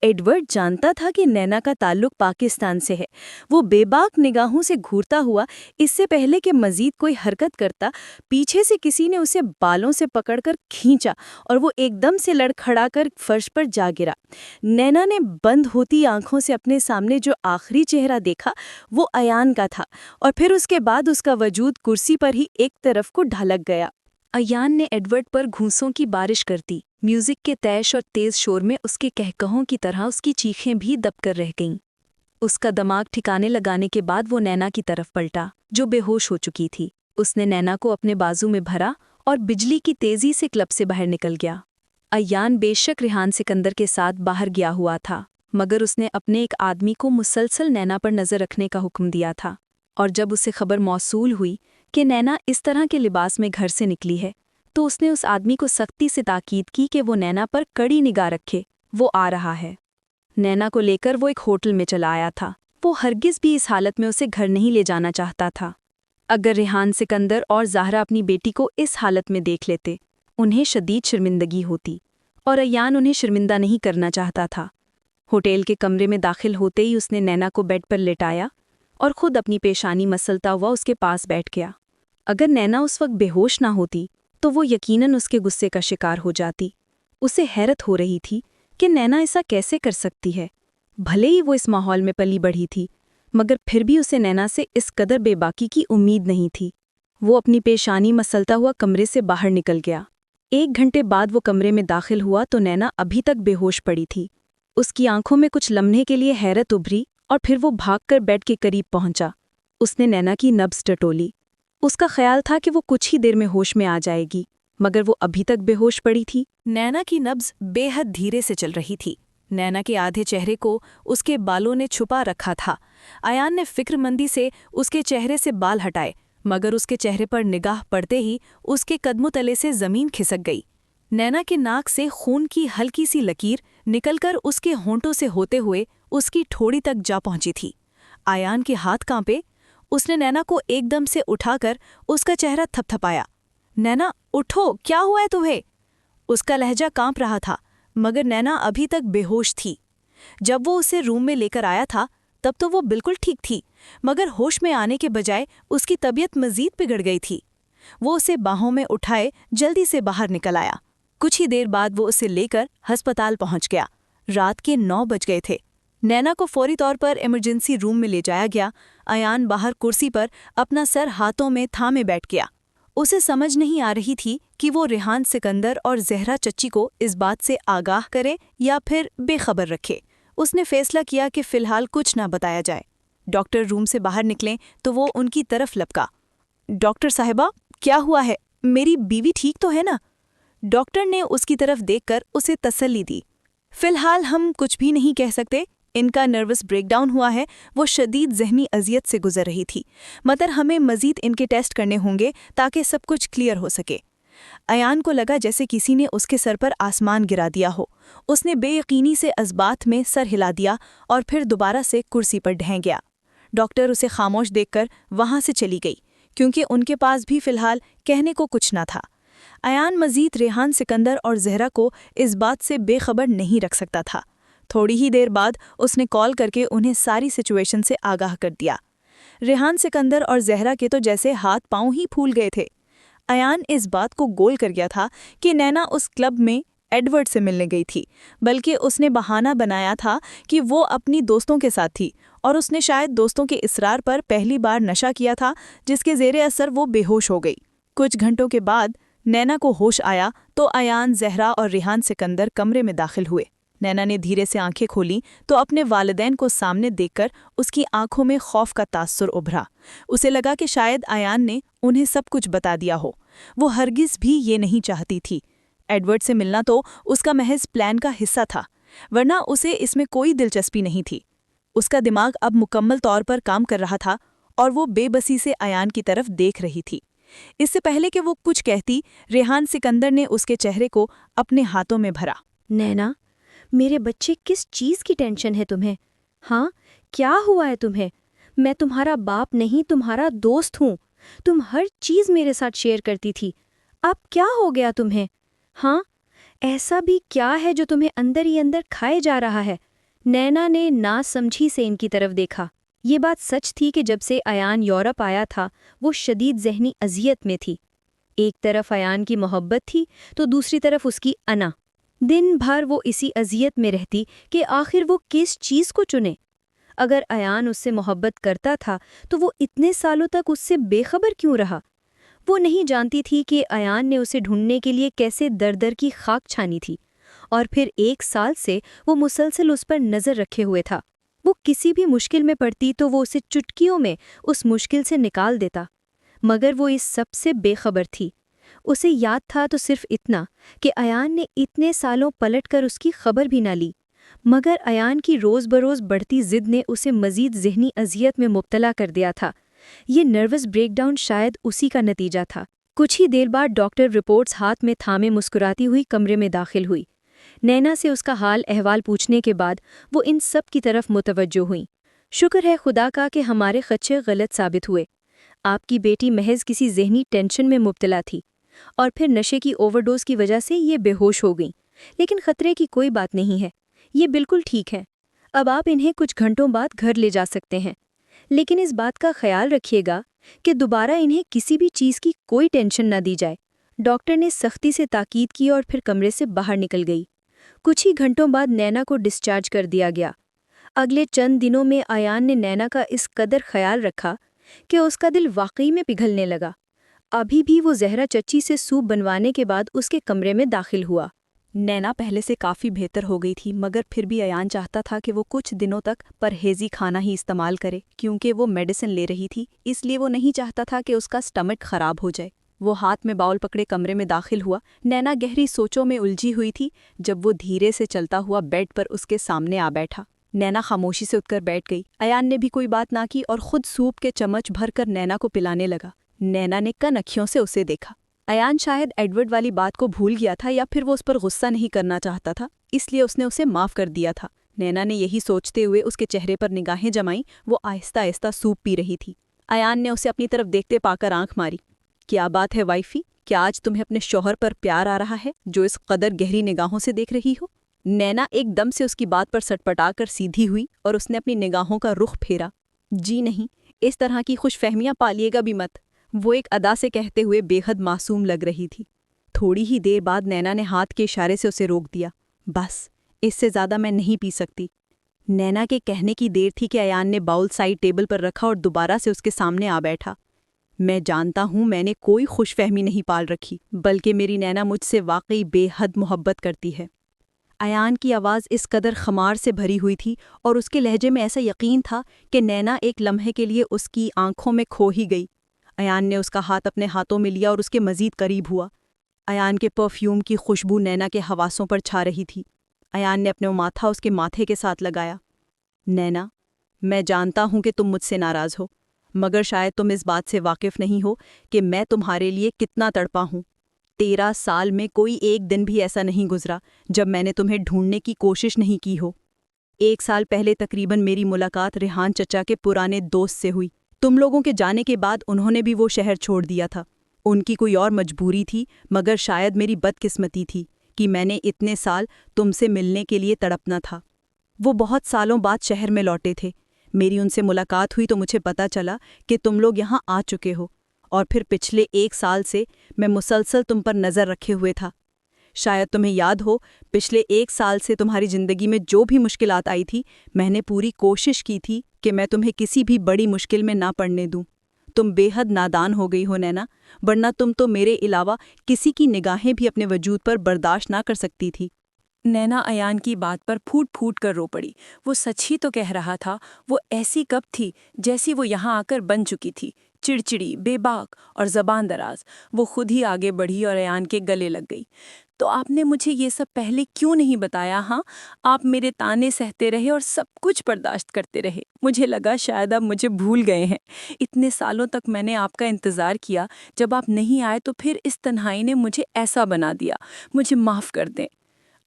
A: ایڈورڈ جانتا تھا کہ نینا کا تعلق پاکستان سے ہے۔ وہ بے باک نگاہوں سے گھورتا ہوا، اس سے پہلے کہ مزید کوئی حرکت کرتا، پیچھے سے کسی نے اسے بالوں سے پکڑ کر کھینچا اور وہ ایک دم سے لڑکھڑا کر فرش پر جا گرا۔ نینا نے بند ہوتی آنکھوں سے اپنے سامنے جو آخری چہرہ دیکھا وہ ایان کا تھا، اور پھر اس کے بعد اس کا وجود کرسی پر ہی ایک طرف کو ڈھلک گیا۔
C: ایان نے ایڈورڈ پر گھونسوں کی بارش کر دی۔ میوزک کے تیش اور تیز شور میں اس کے کہکہوں کی طرح اس کی چیخیں بھی دب کر رہ گئیں۔
A: اس کا دماغ ٹھکانے لگانے کے بعد وہ نینا کی طرف پلٹا جو بے ہوش ہو چکی تھی۔ اس نے نینا کو اپنے بازو میں بھرا اور بجلی کی تیزی سے کلب سے باہر نکل گیا۔ ایان بے شک ریحان سکندر کے ساتھ باہر گیا ہوا تھا، مگر اس نے اپنے ایک آدمی کو مسلسل نینا پر نظر رکھنے کا حکم دیا تھا، اور جب اسے خبر موصول ہوئی کہ نینا اس طرح کے لباس میں گھر سے نکلی ہے تو اس نے اس آدمی کو سختی سے تاکید کی کہ وہ نینا پر کڑی نگاہ رکھے، وہ آ رہا ہے۔ نینا کو لے کر وہ ایک ہوٹل میں چلا آیا تھا۔ وہ ہرگز بھی اس حالت میں اسے گھر نہیں لے جانا چاہتا تھا۔ اگر ریحان سکندر اور زہرا اپنی بیٹی کو اس حالت میں دیکھ لیتے، انہیں شدید شرمندگی ہوتی، اور ایان انہیں شرمندہ نہیں کرنا چاہتا تھا۔ ہوٹل کے کمرے میں داخل ہوتے ہی اس نے نینا کو بیڈ پر لٹایا اور خود اپنی پیشانی مسلتا ہوا اس کے پاس بیٹھ گیا۔ اگر نینا اس وقت بے ہوش نہ ہوتی تو وہ یقیناً اس کے غصے کا شکار ہو جاتی۔ اسے حیرت ہو رہی تھی کہ نینا ایسا کیسے کر سکتی ہے۔ بھلے ہی وہ اس ماحول میں پلی بڑھی تھی، مگر پھر بھی اسے نینا سے اس قدر بے باکی کی امید نہیں تھی۔ وہ اپنی پیشانی مسلتا ہوا کمرے سے باہر نکل گیا۔ 1 گھنٹے بعد وہ کمرے میں داخل ہوا تو نینا ابھی تک بے ہوش پڑی تھی۔ اس کی آنکھوں میں کچھ لمحے کے لیے حیرت ابھری اور پھر وہ بھاگ کر بیڈ کے قریب پہنچا۔ اس نے نینا کی نبض ٹٹولی۔ اس کا خیال تھا کہ وہ کچھ ہی دیر میں ہوش میں آ جائے گی، مگر وہ ابھی تک بے ہوش پڑی تھی۔
B: نینا کی نبض بے حد دھیرے سے چل رہی تھی۔ نینا کے آدھے چہرے کو اس کے بالوں نے چھپا رکھا تھا۔ ایان نے فکر مندی سے اس کے چہرے سے بال ہٹائے، مگر اس کے چہرے پر نگاہ پڑتے ہی اس کے قدموں تلے سے زمین کھسک گئی۔ نینا کے ناک سے خون کی ہلکی سی لکیر نکل کر اس کے ہونٹوں سے ہوتے ہوئے اس کی ٹھوڑی تک جا پہنچی تھی۔ ایان کے ہاتھ کانپے۔ اس نے نینا کو ایک دم سے اٹھا کر اس کا چہرہ تھپ تھپایا۔ نینا اٹھو، کیا ہوا ہے تمہیں؟ اس کا لہجہ کانپ رہا تھا، مگر نینا ابھی تک بے ہوش تھی۔ جب وہ اسے روم میں لے کر آیا تھا تب تو وہ بالکل ٹھیک تھی، مگر ہوش میں آنے کے بجائے اس کی طبیعت مزید بگڑ گئی تھی۔ وہ اسے باہوں میں اٹھائے جلدی سے باہر نکل آیا۔ کچھ ہی دیر بعد وہ اسے لے کر ہسپتال پہنچ گیا۔ رات کے 9 بج گئے تھے۔ نینا کو فوری طور پر ایمرجنسی روم میں لے جایا گیا۔ ایان باہر کرسی پر اپنا سر ہاتھوں میں تھامے بیٹھ گیا۔ اسے سمجھ نہیں آ رہی تھی کہ وہ ریحان سکندر اور زہرا چچی کو اس بات سے آگاہ کرے یا پھر بے خبر رکھے۔ اس نے فیصلہ کیا کہ فی الحال کچھ نہ بتایا جائے۔ ڈاکٹر روم سے باہر نکلیں تو وہ ان کی طرف لپکا۔ ڈاکٹر صاحبہ، کیا ہوا ہے؟ میری بیوی ٹھیک تو ہے نا؟ ڈاکٹر نے اس کی طرف دیکھ کر اسے تسلی دی۔ فی الحال ہم کچھ بھی نہیں کہہ سکتے، ان کا نروس بریک ڈاؤن ہوا ہے، وہ شدید ذہنی اذیت سے گزر رہی تھی، مگر ہمیں مزید ان کے ٹیسٹ کرنے ہوں گے تاکہ سب کچھ کلیئر ہو سکے۔ ایان کو لگا جیسے کسی نے اس کے سر پر آسمان گرا دیا ہو۔ اس نے بے یقینی سے اسبات میں سر ہلا دیا اور پھر دوبارہ سے کرسی پر ڈھہ گیا۔ ڈاکٹر اسے خاموش دیکھ کر وہاں سے چلی گئی، کیونکہ ان کے پاس بھی فی الحال کہنے کو کچھ نہ تھا۔ ایان مزید ریحان سکندر اور زہرا کو اس بات سے بے خبر نہیں رکھ سکتا تھا۔ تھوڑی ہی دیر بعد اس نے کال کر کے انہیں ساری سچویشن سے آگاہ کر دیا۔ ریحان سکندر اور زہرا کے تو جیسے ہاتھ پاؤں ہی پھول گئے تھے۔ ایان اس بات کو گول کر گیا تھا کہ نینا اس کلب میں ایڈورڈ سے ملنے گئی تھی، بلکہ اس نے بہانہ بنایا تھا کہ وہ اپنی دوستوں کے ساتھ تھی، اور اس نے شاید دوستوں کے اصرار پر پہلی بار نشہ کیا تھا، جس کے زیر اثر وہ بے ہوش ہو گئی۔ کچھ گھنٹوں کے بعد نینا کو ہوش آیا تو ایان، زہرا اور ریحان سکندر کمرے میں داخل ہوئے۔ نینا نے دھیرے سے آنکھیں کھولیں تو اپنے والدین کو سامنے دیکھ کر اس کی آنکھوں میں خوف کا تاثر ابھرا۔ اسے لگا کہ شاید ایان نے انہیں سب کچھ بتا دیا ہو۔ وہ ہرگز بھی یہ نہیں چاہتی تھی۔ ایڈورڈ سے ملنا تو اس کا محض پلان کا حصہ تھا، ورنہ اسے اس میں کوئی دلچسپی نہیں تھی۔ اس کا دماغ اب مکمل طور پر کام کر رہا تھا اور وہ بے بسی سے ایان کی طرف دیکھ رہی تھی۔ اس سے پہلے کہ وہ کچھ کہتی، ریحان سکندر نے اس کے چہرے کو اپنے ہاتھوں میں بھرا۔
A: نینا، میرے بچے، کس چیز کی ٹینشن ہے تمہیں؟ ہاں، کیا ہوا ہے تمہیں؟ میں تمہارا باپ نہیں، تمہارا دوست ہوں۔ تم ہر چیز میرے ساتھ شیئر کرتی تھی، اب کیا ہو گیا تمہیں؟ ہاں، ایسا بھی کیا ہے جو تمہیں اندر ہی اندر کھائے جا رہا ہے؟ نینا نے ناسمجھی سے ان کی طرف دیکھا۔ یہ بات سچ تھی کہ جب سے ایان یورپ آیا تھا وہ شدید ذہنی اذیت میں تھی۔ ایک طرف ایان کی محبت تھی تو دوسری طرف اس کی انا۔ دن بھر وہ اسی اذیت میں رہتی کہ آخر وہ کس چیز کو چنے۔ اگر ایان اس سے محبت کرتا تھا تو وہ اتنے سالوں تک اس سے بے خبر کیوں رہا؟ وہ نہیں جانتی تھی کہ ایان نے اسے ڈھونڈنے کے لیے کیسے در در کی خاک چھانی تھی، اور پھر 1 سال سے وہ مسلسل اس پر نظر رکھے ہوئے تھا۔
F: وہ کسی بھی مشکل میں پڑتی تو وہ اسے چٹکیوں میں اس مشکل سے نکال دیتا، مگر وہ اس سب سے بے خبر تھی۔ اسے یاد تھا تو صرف اتنا کہ ایان نے اتنے سالوں پلٹ کر اس کی خبر بھی نہ لی، مگر ایان کی روز بروز بڑھتی ضد نے اسے مزید ذہنی اذیت میں مبتلا کر دیا تھا۔ یہ نروس بریک ڈاؤن شاید اسی کا نتیجہ تھا۔ کچھ ہی دیر بعد ڈاکٹر رپورٹس ہاتھ میں تھامے مسکراتی ہوئی کمرے میں داخل ہوئی۔ نینا سے اس کا حال احوال پوچھنے کے بعد وہ ان سب کی طرف متوجہ ہوئیں۔ شکر ہے خدا کا کہ ہمارے خدشے غلط ثابت ہوئے۔ آپ کی بیٹی محض کسی ذہنی ٹینشن میں مبتلا تھی اور پھر نشے کی اوور ڈوز کی وجہ سے یہ بے ہوش ہو گئیں، لیکن خطرے کی کوئی بات نہیں ہے، یہ بالکل ٹھیک ہے۔ اب آپ انہیں کچھ گھنٹوں بعد گھر لے جا سکتے ہیں، لیکن اس بات کا خیال رکھیے گا کہ دوبارہ انہیں کسی بھی چیز کی کوئی ٹینشن نہ دی جائے۔ ڈاکٹر نے سختی سے تاکید کی اور پھر کمرے سے باہر نکل گئی۔ کچھ ہی گھنٹوں بعد نینا کو ڈسچارج کر دیا گیا۔ اگلے چند دنوں میں ایان نے نینا کا اس قدر خیال رکھا کہ اس کا دل واقعی میں پگھلنے لگا۔ ابھی بھی وہ زہرا چچی سے سوپ بنوانے کے بعد اس کے کمرے میں داخل ہوا۔
B: نینا پہلے سے کافی بہتر ہو گئی تھی، مگر پھر بھی ایان چاہتا تھا کہ وہ کچھ دنوں تک پرہیزی کھانا ہی استعمال کرے، کیونکہ وہ میڈیسن لے رہی تھی، اس لیے وہ نہیں چاہتا تھا کہ اس کا سٹمک خراب ہو جائے۔ وہ ہاتھ میں باؤل پکڑے کمرے میں داخل ہوا۔ نینا گہری سوچوں میں الجھی ہوئی تھی جب وہ دھیرے سے چلتا ہوا بیڈ پر اس کے سامنے آ بیٹھا۔ نینا خاموشی سے اٹھ کر بیٹھ گئی۔ ایان نے بھی کوئی بات نہ کی اور خود سوپ کے چمچ بھر کر نینا کو پلانے لگا۔ نینا نے کن اکھیوں سے اسے دیکھا۔ ایان شاید ایڈورڈ والی بات کو بھول گیا تھا یا پھر وہ اس پر غصہ نہیں کرنا چاہتا تھا، اس لیے اس نے اسے معاف کر دیا تھا۔ نینا نے یہی سوچتے ہوئے اس کے چہرے پر نگاہیں جمائیں۔ وہ آہستہ آہستہ سوپ پی رہی تھی۔ ایان نے اسے اپنی طرف دیکھتے پا کر آنکھ ماری۔ کیا بات ہے وائفی، کیا آج تمہیں اپنے شوہر پر پیار آ رہا ہے جو اس قدر گہری نگاہوں سے دیکھ رہی ہو؟ نینا ایک دم سے اس کی بات پر سٹپٹا کر سیدھی ہوئی اور اس نے اپنی نگاہوں کا رخ پھیرا۔ جی نہیں، اس طرح کی خوش فہمیاں پالیے گا بھی مت، وہ ایک ادا سے کہتے ہوئے بے حد معصوم لگ رہی تھی۔ تھوڑی ہی دیر بعد نینا نے ہاتھ کے اشارے سے اسے روک دیا۔ بس، اس سے زیادہ میں نہیں پی سکتی۔ نینا کے کہنے کی دیر تھی کہ ایان نے باؤل سائڈ ٹیبل پر رکھا اور دوبارہ سے اس کے سامنے آ بیٹھا۔ میں جانتا ہوں میں نے کوئی خوش فہمی نہیں پال رکھی، بلکہ میری نینا مجھ سے واقعی بے حد محبت کرتی ہے۔ ایان کی آواز اس قدر خمار سے بھری ہوئی تھی اور اس کے لہجے میں ایسا یقین تھا کہ نینا ایک لمحے کے لیے اس کی آنکھوں میں کھو ہی گئی۔ ایان نے اس کا ہاتھ اپنے ہاتھوں میں لیا اور اس کے مزید قریب ہوا۔ ایان کے پرفیوم کی خوشبو نینا کے حواسوں پر چھا رہی تھی۔ ایان نے اپنا ماتھا اس کے ماتھے کے ساتھ لگایا۔ نینا، میں جانتا ہوں کہ تم مجھ سے ناراض ہو، مگر شاید تم اس بات سے واقف نہیں ہو کہ میں تمہارے لیے کتنا تڑپا ہوں۔ 13 سال میں کوئی ایک دن بھی ایسا نہیں گزرا جب میں نے تمہیں ڈھونڈنے کی کوشش نہیں کی ہو۔ 1 سال پہلے تقریباً میری ملاقات ریحان چچا کے پرانے دوست سے ہوئی۔ تم لوگوں کے جانے کے بعد انہوں نے بھی وہ شہر چھوڑ دیا تھا۔ ان کی کوئی اور مجبوری تھی، مگر شاید میری بدقسمتی تھی کہ میں نے اتنے سال تم سے ملنے کے لیے تڑپنا تھا۔ وہ بہت سالوں بعد شہر میں لوٹے تھے۔ میری ان سے ملاقات ہوئی تو مجھے پتہ چلا کہ تم لوگ یہاں آ چکے ہو، اور پھر پچھلے 1 سال سے میں مسلسل تم پر نظر رکھے ہوئے تھا۔ شاید تمہیں یاد ہو، پچھلے 1 سال سے تمہاری زندگی میں جو بھی مشکلات آئی تھی، میں نے پوری کوشش کی تھی کہ میں تمہیں کسی بھی بڑی مشکل میں نہ پڑنے دوں۔ تم بے حد نادان ہو گئی ہو نینا، ورنہ تم تو میرے علاوہ کسی کی نگاہیں بھی اپنے وجود پر برداشت نہ کر سکتی تھی۔
A: نینا ایان کی بات پر پھوٹ پھوٹ کر رو پڑی۔ وہ سچ ہی تو کہہ رہا تھا۔ وہ ایسی کب تھی جیسی وہ یہاں آ کر بن چکی تھی، چڑچڑی، بے باک اور زبان دراز۔ وہ خود ہی آگے بڑھی اور ایان کے گلے لگ گئی۔ تو آپ نے مجھے یہ سب پہلے کیوں نہیں بتایا؟ ہاں، آپ میرے تانے سہتے رہے اور سب کچھ برداشت کرتے رہے۔ مجھے لگا شاید آپ مجھے بھول گئے ہیں۔ اتنے سالوں تک میں نے آپ کا انتظار کیا، جب آپ نہیں آئے تو پھر اس تنہائی نے مجھے ایسا بنا دیا۔ مجھے معاف کر دیں۔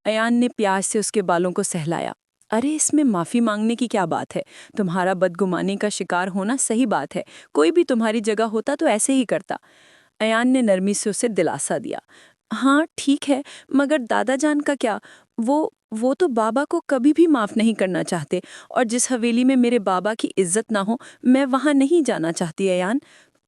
A: ایان نے پیاس سے اس کے بالوں کو سہلایا۔ ارے اس میں معافی مانگنے کی کیا بات ہے؟ تمہارا بدگمانی کا شکار ہونا صحیح بات ہے، کوئی بھی تمہاری جگہ ہوتا تو ایسے ہی کرتا۔ ایان نے نرمی سے اسے دلاسا دیا۔ ہاں ٹھیک ہے، مگر دادا جان کا کیا؟ وہ تو بابا کو کبھی بھی معاف نہیں کرنا چاہتے، اور جس حویلی میں میرے بابا کی عزت نہ ہو میں وہاں نہیں جانا چاہتی۔ ایان،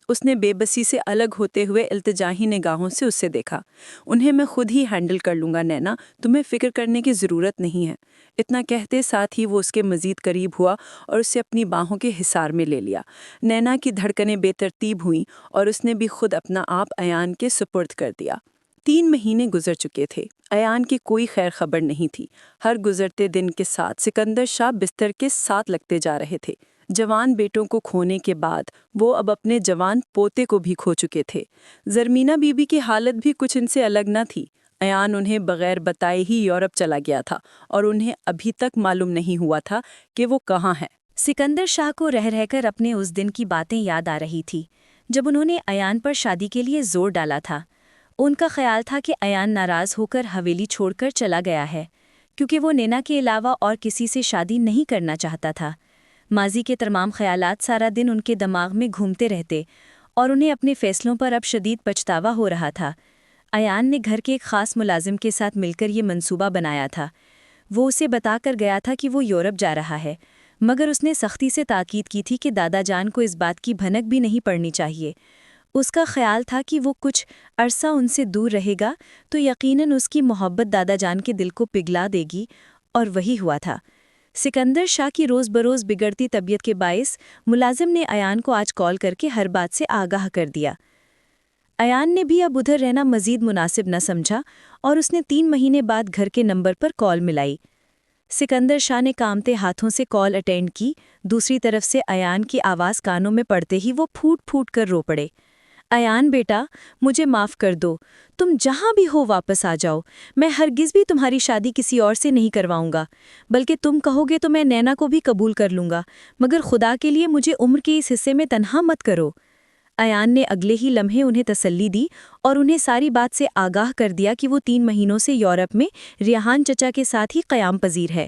A: اس نے بے بسی سے الگ ہوتے ہوئے التجائی نگاہوں سے اسے دیکھا۔ انہیں میں خود ہی ہینڈل کر لوں گا نینا، تمہیں فکر کرنے کی ضرورت نہیں ہے۔ اتنا کہتے ساتھ ہی وہ اس کے مزید قریب ہوا اور اسے اپنی باہوں کے حصار میں لے لیا۔ نینا کی دھڑکنیں بے ترتیب ہوئیں اور اس نے بھی خود اپنا آپ ایان کے سپرد کر دیا۔ 3 مہینے گزر چکے تھے۔ ایان کی کوئی خیر خبر نہیں تھی۔ ہر گزرتے دن کے ساتھ سکندر شاہ بستر کے ساتھ لگتے جا رہے تھے۔ جوان بیٹوں کو کھونے کے بعد وہ اب اپنے جوان پوتے کو بھی کھو چکے تھے۔ زرمینہ بی بی کی حالت بھی کچھ ان سے الگ نہ تھی۔ ایان انہیں بغیر بتائے ہی یورپ چلا گیا تھا اور انہیں ابھی تک معلوم نہیں ہوا تھا کہ وہ کہاں ہے۔
B: سکندر شاہ کو رہ کر اپنے اس دن کی باتیں یاد آ رہی تھی جب انہوں نے ایان پر شادی کے لیے زور ڈالا تھا۔ ان کا خیال تھا کہ ایان ناراض ہو کر حویلی چھوڑ کر چلا گیا ہے کیونکہ وہ نینا کے علاوہ اور کسی سے شادی نہیں کرنا چاہتا تھا۔ ماضی کے تمام خیالات سارا دن ان کے دماغ میں گھومتے رہتے اور انہیں اپنے فیصلوں پر اب شدید پچھتاوا ہو رہا تھا۔ ایان نے گھر کے ایک خاص ملازم کے ساتھ مل کر یہ منصوبہ بنایا تھا۔ وہ اسے بتا کر گیا تھا کہ وہ یورپ جا رہا ہے، مگر اس نے سختی سے تاکید کی تھی کہ دادا جان کو اس بات کی بھنک بھی نہیں پڑنی چاہیے۔ اس کا خیال تھا کہ وہ کچھ عرصہ ان سے دور رہے گا تو یقیناً اس کی محبت دادا جان کے دل کو پگھلا دے گی، اور وہی ہوا تھا۔ سکندر شاہ کی روز بروز بگڑتی طبیعت کے باعث ملازم نے ایان کو آج کال کر کے ہر بات سے آگاہ کر دیا۔ ایان نے بھی اب ادھر رہنا مزید مناسب نہ سمجھا اور اس نے 3 مہینے بعد گھر کے نمبر پر کال ملائی۔ سکندر شاہ نے کامتے ہاتھوں سے کال اٹینڈ کی۔ دوسری طرف سے ایان کی آواز کانوں میں پڑتے ہی وہ پھوٹ پھوٹ کر رو پڑے۔ ایان بیٹا، مجھے معاف کر دو، تم جہاں بھی ہو واپس آ جاؤ۔ میں ہرگز بھی تمہاری شادی کسی اور سے نہیں کرواؤں گا، بلکہ تم کہو گے تو میں نینا کو بھی قبول کر لوں گا، مگر خدا کے لیے مجھے عمر کے اس حصے میں تنہا مت کرو۔ ایان نے اگلے ہی لمحے انہیں تسلی دی اور انہیں ساری بات سے آگاہ کر دیا کہ وہ 3 مہینوں سے یورپ میں ریحان چچا کے ساتھ ہی قیام پذیر ہے۔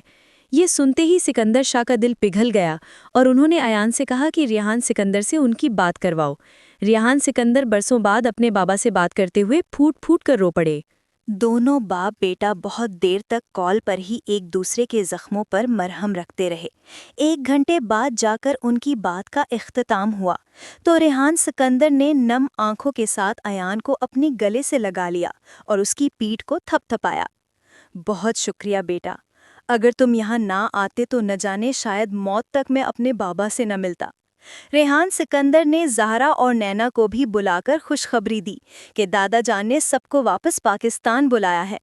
B: یہ سنتے ہی سکندر شاہ کا دل پگھل گیا اور انہوں نے ایان سے کہا کہ ریحان سکندر سے ان کی بات کرواؤ۔ ریحان سکندر برسوں بعد اپنے بابا سے بات کرتے ہوئے پھوٹ پھوٹ کر رو پڑے۔
C: دونوں باپ بیٹا بہت دیر تک کال پر ہی ایک دوسرے کے زخموں پر مرہم رکھتے رہے۔ 1 گھنٹے بعد جا کر ان کی بات کا اختتام ہوا تو ریحان سکندر نے نم آنکھوں کے ساتھ ایان کو اپنے گلے سے لگا لیا اور اس کی پیٹھ کو تھپ تھپایا۔ بہت شکریہ بیٹا، اگر تم یہاں نہ آتے تو نہ جانے شاید موت تک میں اپنے بابا سے نہ ملتا۔ ریحان سکندر نے زہرا اور نینا کو بھی بلا کر خوشخبری دی کہ دادا جان نے سب کو واپس پاکستان بلایا ہے۔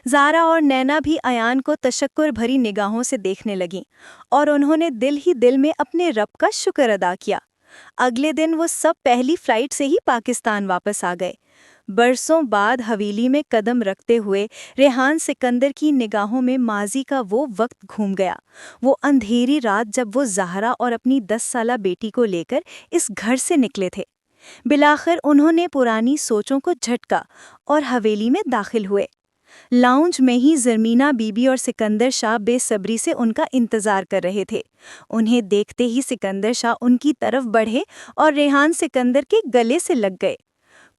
C: زہرا اور نینا بھی ایان کو تشکر بھری نگاہوں سے دیکھنے لگیں اور انہوں نے دل ہی دل میں اپنے رب کا شکر ادا کیا۔ اگلے دن وہ سب پہلی فلائٹ سے ہی پاکستان واپس آ گئے۔ برسوں بعد حویلی میں قدم رکھتے ہوئے ریحان سکندر کی نگاہوں میں ماضی کا وہ وقت گھوم گیا، وہ اندھیری رات جب وہ زہرا اور اپنی 10 سالہ بیٹی کو لے کر اس گھر سے نکلے تھے۔ بالآخر انہوں نے پرانی سوچوں کو جھٹکا اور حویلی میں داخل ہوئے۔ لاؤنج میں ہی زرمینہ بی بی اور سکندر شاہ بے صبری سے ان کا انتظار کر رہے تھے۔ انہیں دیکھتے ہی سکندر شاہ ان کی طرف بڑھے اور ریحان سکندر کے گلے سے لگ گئے۔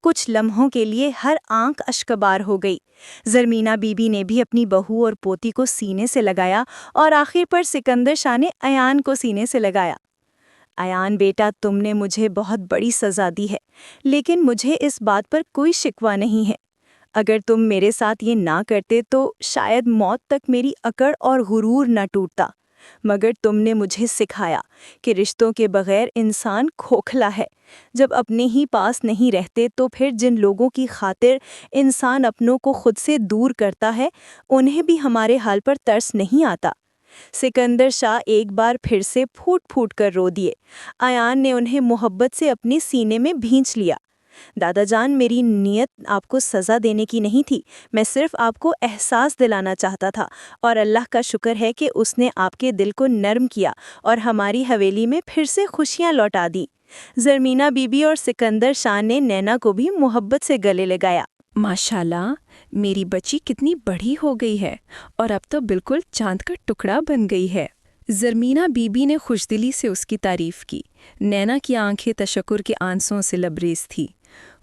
C: کچھ لمحوں کے لیے ہر آنکھ اشکبار ہو گئی۔ زرمینہ بی بی نے بھی اپنی بہو اور پوتی کو سینے سے لگایا اور آخر پر سکندر شاہ نے ایان کو سینے سے لگایا۔ ایان بیٹا، تم نے مجھے بہت بڑی سزا دی ہے، لیکن مجھے اس بات پر کوئی شکوہ نہیں ہے۔ اگر تم میرے ساتھ یہ نہ کرتے تو شاید موت تک میری اکڑ اور غرور نہ ٹوٹتا، مگر تم نے مجھے سکھایا کہ رشتوں کے بغیر انسان کھوکھلا ہے۔ جب اپنے ہی پاس نہیں رہتے تو پھر جن لوگوں کی خاطر انسان اپنوں کو خود سے دور کرتا ہے انہیں بھی ہمارے حال پر ترس نہیں آتا۔ سکندر شاہ ایک بار پھر سے پھوٹ پھوٹ کر رو دیے۔ ایان نے انہیں محبت سے اپنے سینے میں بھینچ لیا۔ دادا جان، میری نیت آپ کو سزا دینے کی نہیں تھی، میں صرف آپ کو احساس دلانا چاہتا تھا، اور اللہ کا شکر ہے کہ اس نے آپ کے دل کو نرم کیا اور ہماری حویلی میں پھر سے خوشیاں لوٹا دی۔ زرمینہ بی بی اور سکندر شاہ نے نینا کو بھی محبت سے گلے لگایا۔
B: ماشاءاللہ، میری بچی کتنی بڑی ہو گئی ہے اور اب تو بالکل چاند کا ٹکڑا بن گئی ہے۔ زرمینہ بی بی نے خوشدلی سے اس کی تعریف کی۔ نینا کی آنکھیں تشکر کے آنسوں سے لبریز تھی۔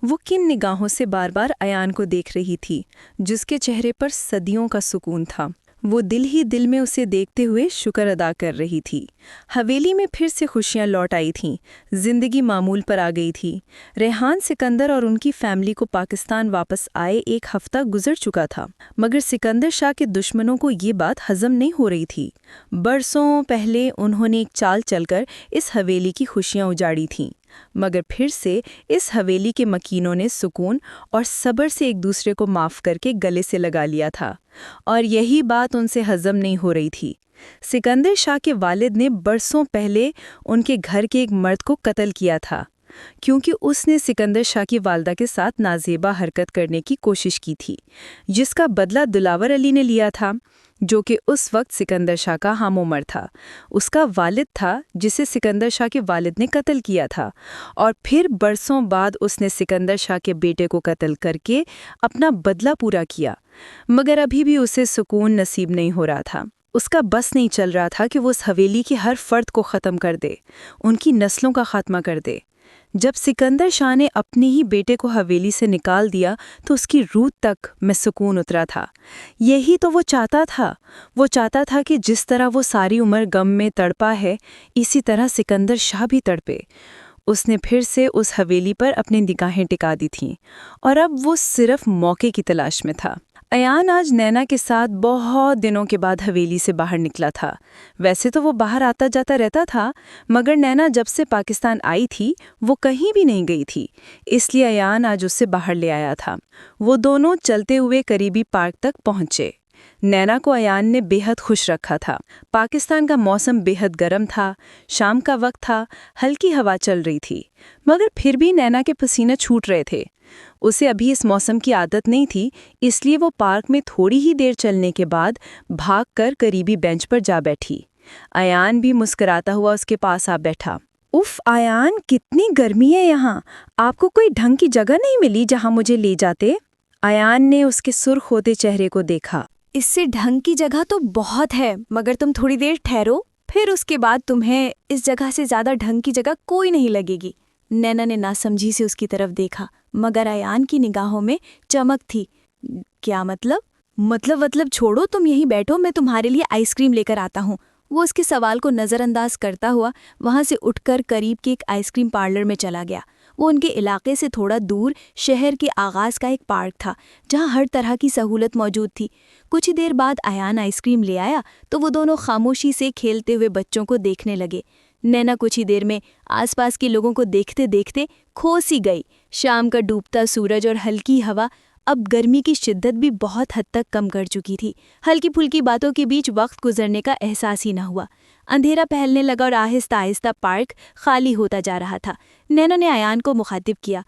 B: وہ کن نگاہوں سے بار بار ایان کو دیکھ رہی تھی جس کے چہرے پر صدیوں کا سکون تھا۔ وہ دل ہی دل میں اسے دیکھتے ہوئے شکر ادا کر رہی تھی۔ حویلی میں پھر سے خوشیاں لوٹ آئی تھیں، زندگی معمول پر آ گئی تھی۔ ریحان سکندر اور ان کی فیملی کو پاکستان واپس آئے 1 ہفتہ گزر چکا تھا، مگر سکندر شاہ کے دشمنوں کو یہ بات ہضم نہیں ہو رہی تھی۔ برسوں پہلے انہوں نے ایک چال چل کر اس حویلی کی خوشیاں اجاڑی تھیں۔
D: مگر پھر سے اس حویلی کے مکینوں نے سکون اور صبر سے ایک دوسرے کو معاف کر کے گلے سے لگا لیا تھا، اور یہی بات ان سے ہضم نہیں ہو رہی تھی۔ سکندر شاہ کے والد نے برسوں پہلے ان کے گھر کے ایک مرد کو قتل کیا تھا، کیونکہ اس نے سکندر شاہ کی والدہ کے ساتھ نازیبا حرکت کرنے کی کوشش کی تھی، جس کا بدلہ دلاور علی نے لیا تھا، جو کہ اس وقت سکندر شاہ کا ہم عمر تھا۔ اس کا والد تھا جسے سکندر شاہ کے والد نے قتل کیا تھا، اور پھر برسوں بعد اس نے سکندر شاہ کے بیٹے کو قتل کر کے اپنا بدلہ پورا کیا، مگر ابھی بھی اسے سکون نصیب نہیں ہو رہا تھا۔ اس کا بس نہیں چل رہا تھا کہ وہ اس حویلی کے ہر فرد کو ختم کر دے، ان کی نسلوں کا خاتمہ کر دے۔ جب سکندر شاہ نے اپنے ہی بیٹے کو حویلی سے نکال دیا تو اس کی روح تک میں سکون اترا تھا۔ یہی تو وہ چاہتا تھا کہ جس طرح وہ ساری عمر غم میں تڑپا ہے، اسی طرح سکندر شاہ بھی تڑپے۔ اس نے پھر سے اس حویلی پر اپنی نگاہیں ٹکا دی تھیں، اور اب وہ صرف موقع کی تلاش میں تھا۔ ایان آج نینا کے ساتھ بہت دنوں کے بعد حویلی سے باہر نکلا تھا۔ ویسے تو وہ باہر آتا جاتا رہتا تھا، مگر نینا جب سے پاکستان آئی تھی وہ کہیں بھی نہیں گئی تھی، اس لیے ایان آج اس سے باہر لے آیا تھا۔ وہ دونوں چلتے ہوئے قریبی پارک تک پہنچے۔ نینا کو ایان نے بے حد خوش رکھا تھا۔ پاکستان کا موسم بے حد گرم تھا، شام کا وقت تھا، ہلکی ہوا چل رہی تھی، مگر پھر بھی نینا کے پسینے چھوٹ رہے تھے۔ اسے ابھی اس موسم کی عادت نہیں تھی، اس لیے وہ پارک میں تھوڑی ہی دیر چلنے کے بعد بھاگ کر قریبی بینچ پر جا بیٹھی۔ ایان بھی مسکراتا ہوا اس کے پاس آ بیٹھا۔ اف ایان، کتنی گرمی ہے یہاں، آپ کو کوئی ڈھنگ کی جگہ نہیں ملی جہاں مجھے لے جاتے؟ ایان نے اس کے سرخ ہوتے چہرے کو دیکھا۔
B: اس سے ڈھنگ کی جگہ تو بہت ہے، مگر تم تھوڑی دیر ٹھہرو، پھر اس کے بعد تمہیں اس جگہ سے زیادہ ڈھنگ کی جگہ کوئی نہیں لگے گی۔ نینا نے ناسمجھی سے اس کی طرف دیکھا، مگر ایان کی نگاہوں میں چمک تھی۔ کیا مطلب چھوڑو، تم یہیں بیٹھو، میں تمہارے لیے آئس کریم لے کر آتا ہوں۔ وہ اس کے سوال کو نظر انداز کرتا ہوا وہاں سے اٹھ کر قریب کے ایک آئس کریم پارلر میں چلا گیا۔ وہ ان کے علاقے سے تھوڑا دور شہر کے آغاز کا ایک پارک تھا جہاں ہر طرح کی سہولت موجود تھی۔ کچھ ہی دیر بعد ایان آئس کریم لے آیا تو وہ دونوں خاموشی سے کھیلتے ہوئے بچوں کو دیکھنے لگے۔ نینا کچھ ہی دیر میں آس پاس کے لوگوں کو دیکھتے دیکھتے کھو سی گئی۔ شام کا ڈوبتا سورج اور ہلکی ہوا اب گرمی کی شدت بھی بہت حد تک کم کر چکی تھی۔ ہلکی پھلکی باتوں کے بیچ وقت گزرنے کا احساس ہی نہ ہوا۔ اندھیرا پھیلنے لگا اور آہستہ آہستہ پارک خالی ہوتا جا رہا تھا۔ نینا نے ایان کو مخاطب کیا،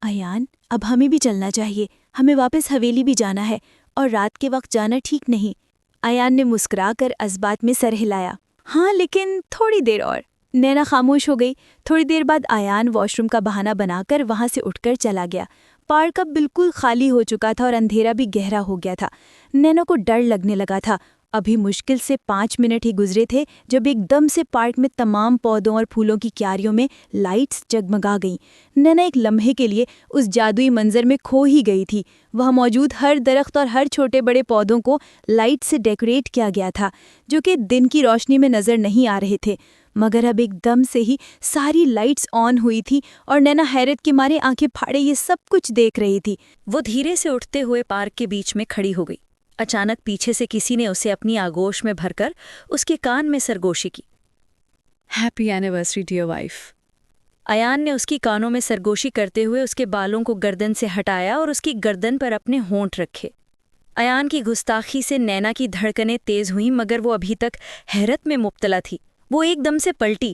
B: ایان، اب ہمیں بھی چلنا چاہیے، ہمیں واپس حویلی بھی جانا ہے، اور رات کے وقت جانا ٹھیک نہیں۔ ایان نے مسکرا کر اس بات میں سر ہلایا، ہاں لیکن تھوڑی دیر اور۔ نینا خاموش ہو گئی۔ تھوڑی دیر بعد ایان واش روم کا بہانہ بنا کر وہاں سے اٹھ کر چلا گیا۔ پارک اب بالکل خالی ہو چکا تھا اور اندھیرا بھی گہرا ہو گیا تھا۔ نینا کو ڈر لگنے لگا تھا۔ ابھی مشکل سے 5 منٹ ہی گزرے تھے جب ایک دم سے پارک میں تمام پودوں اور پھولوں کی کیاریوں میں لائٹس جگمگا گئیں۔ نینا ایک لمحے کے لیے اس جادوئی منظر میں کھو ہی گئی تھی۔ وہاں موجود ہر درخت اور ہر چھوٹے بڑے پودوں کو لائٹ سے ڈیکوریٹ کیا گیا تھا، جو کہ دن کی روشنی میں نظر نہیں آ رہے تھے، مگر اب ایک دم سے ہی ساری لائٹس آن ہوئی تھی اور نینا حیرت کے مارے آنکھیں پھاڑے یہ سب کچھ دیکھ رہی تھی۔
C: وہ دھیرے سے اٹھتے ہوئے پارک کے بیچ میں کھڑی ہو گئی۔ اچانک پیچھے سے کسی نے اسے اپنی آغوش میں بھر کر اس کے کان میں سرگوشی کی۔
E: Happy anniversary dear wife.
C: Ayaan نے اس کی کانوں میں سرگوشی کرتے ہوئے اس کے بالوں کو گردن سے ہٹایا اور اس کی گردن پر اپنے ہونٹ رکھے۔ ایان کی گستاخی سے نینا کی دھڑکنیں تیز ہوئیں، مگر وہ ابھی تک حیرت میں مبتلا تھی۔ وہ ایک دم سے پلٹی۔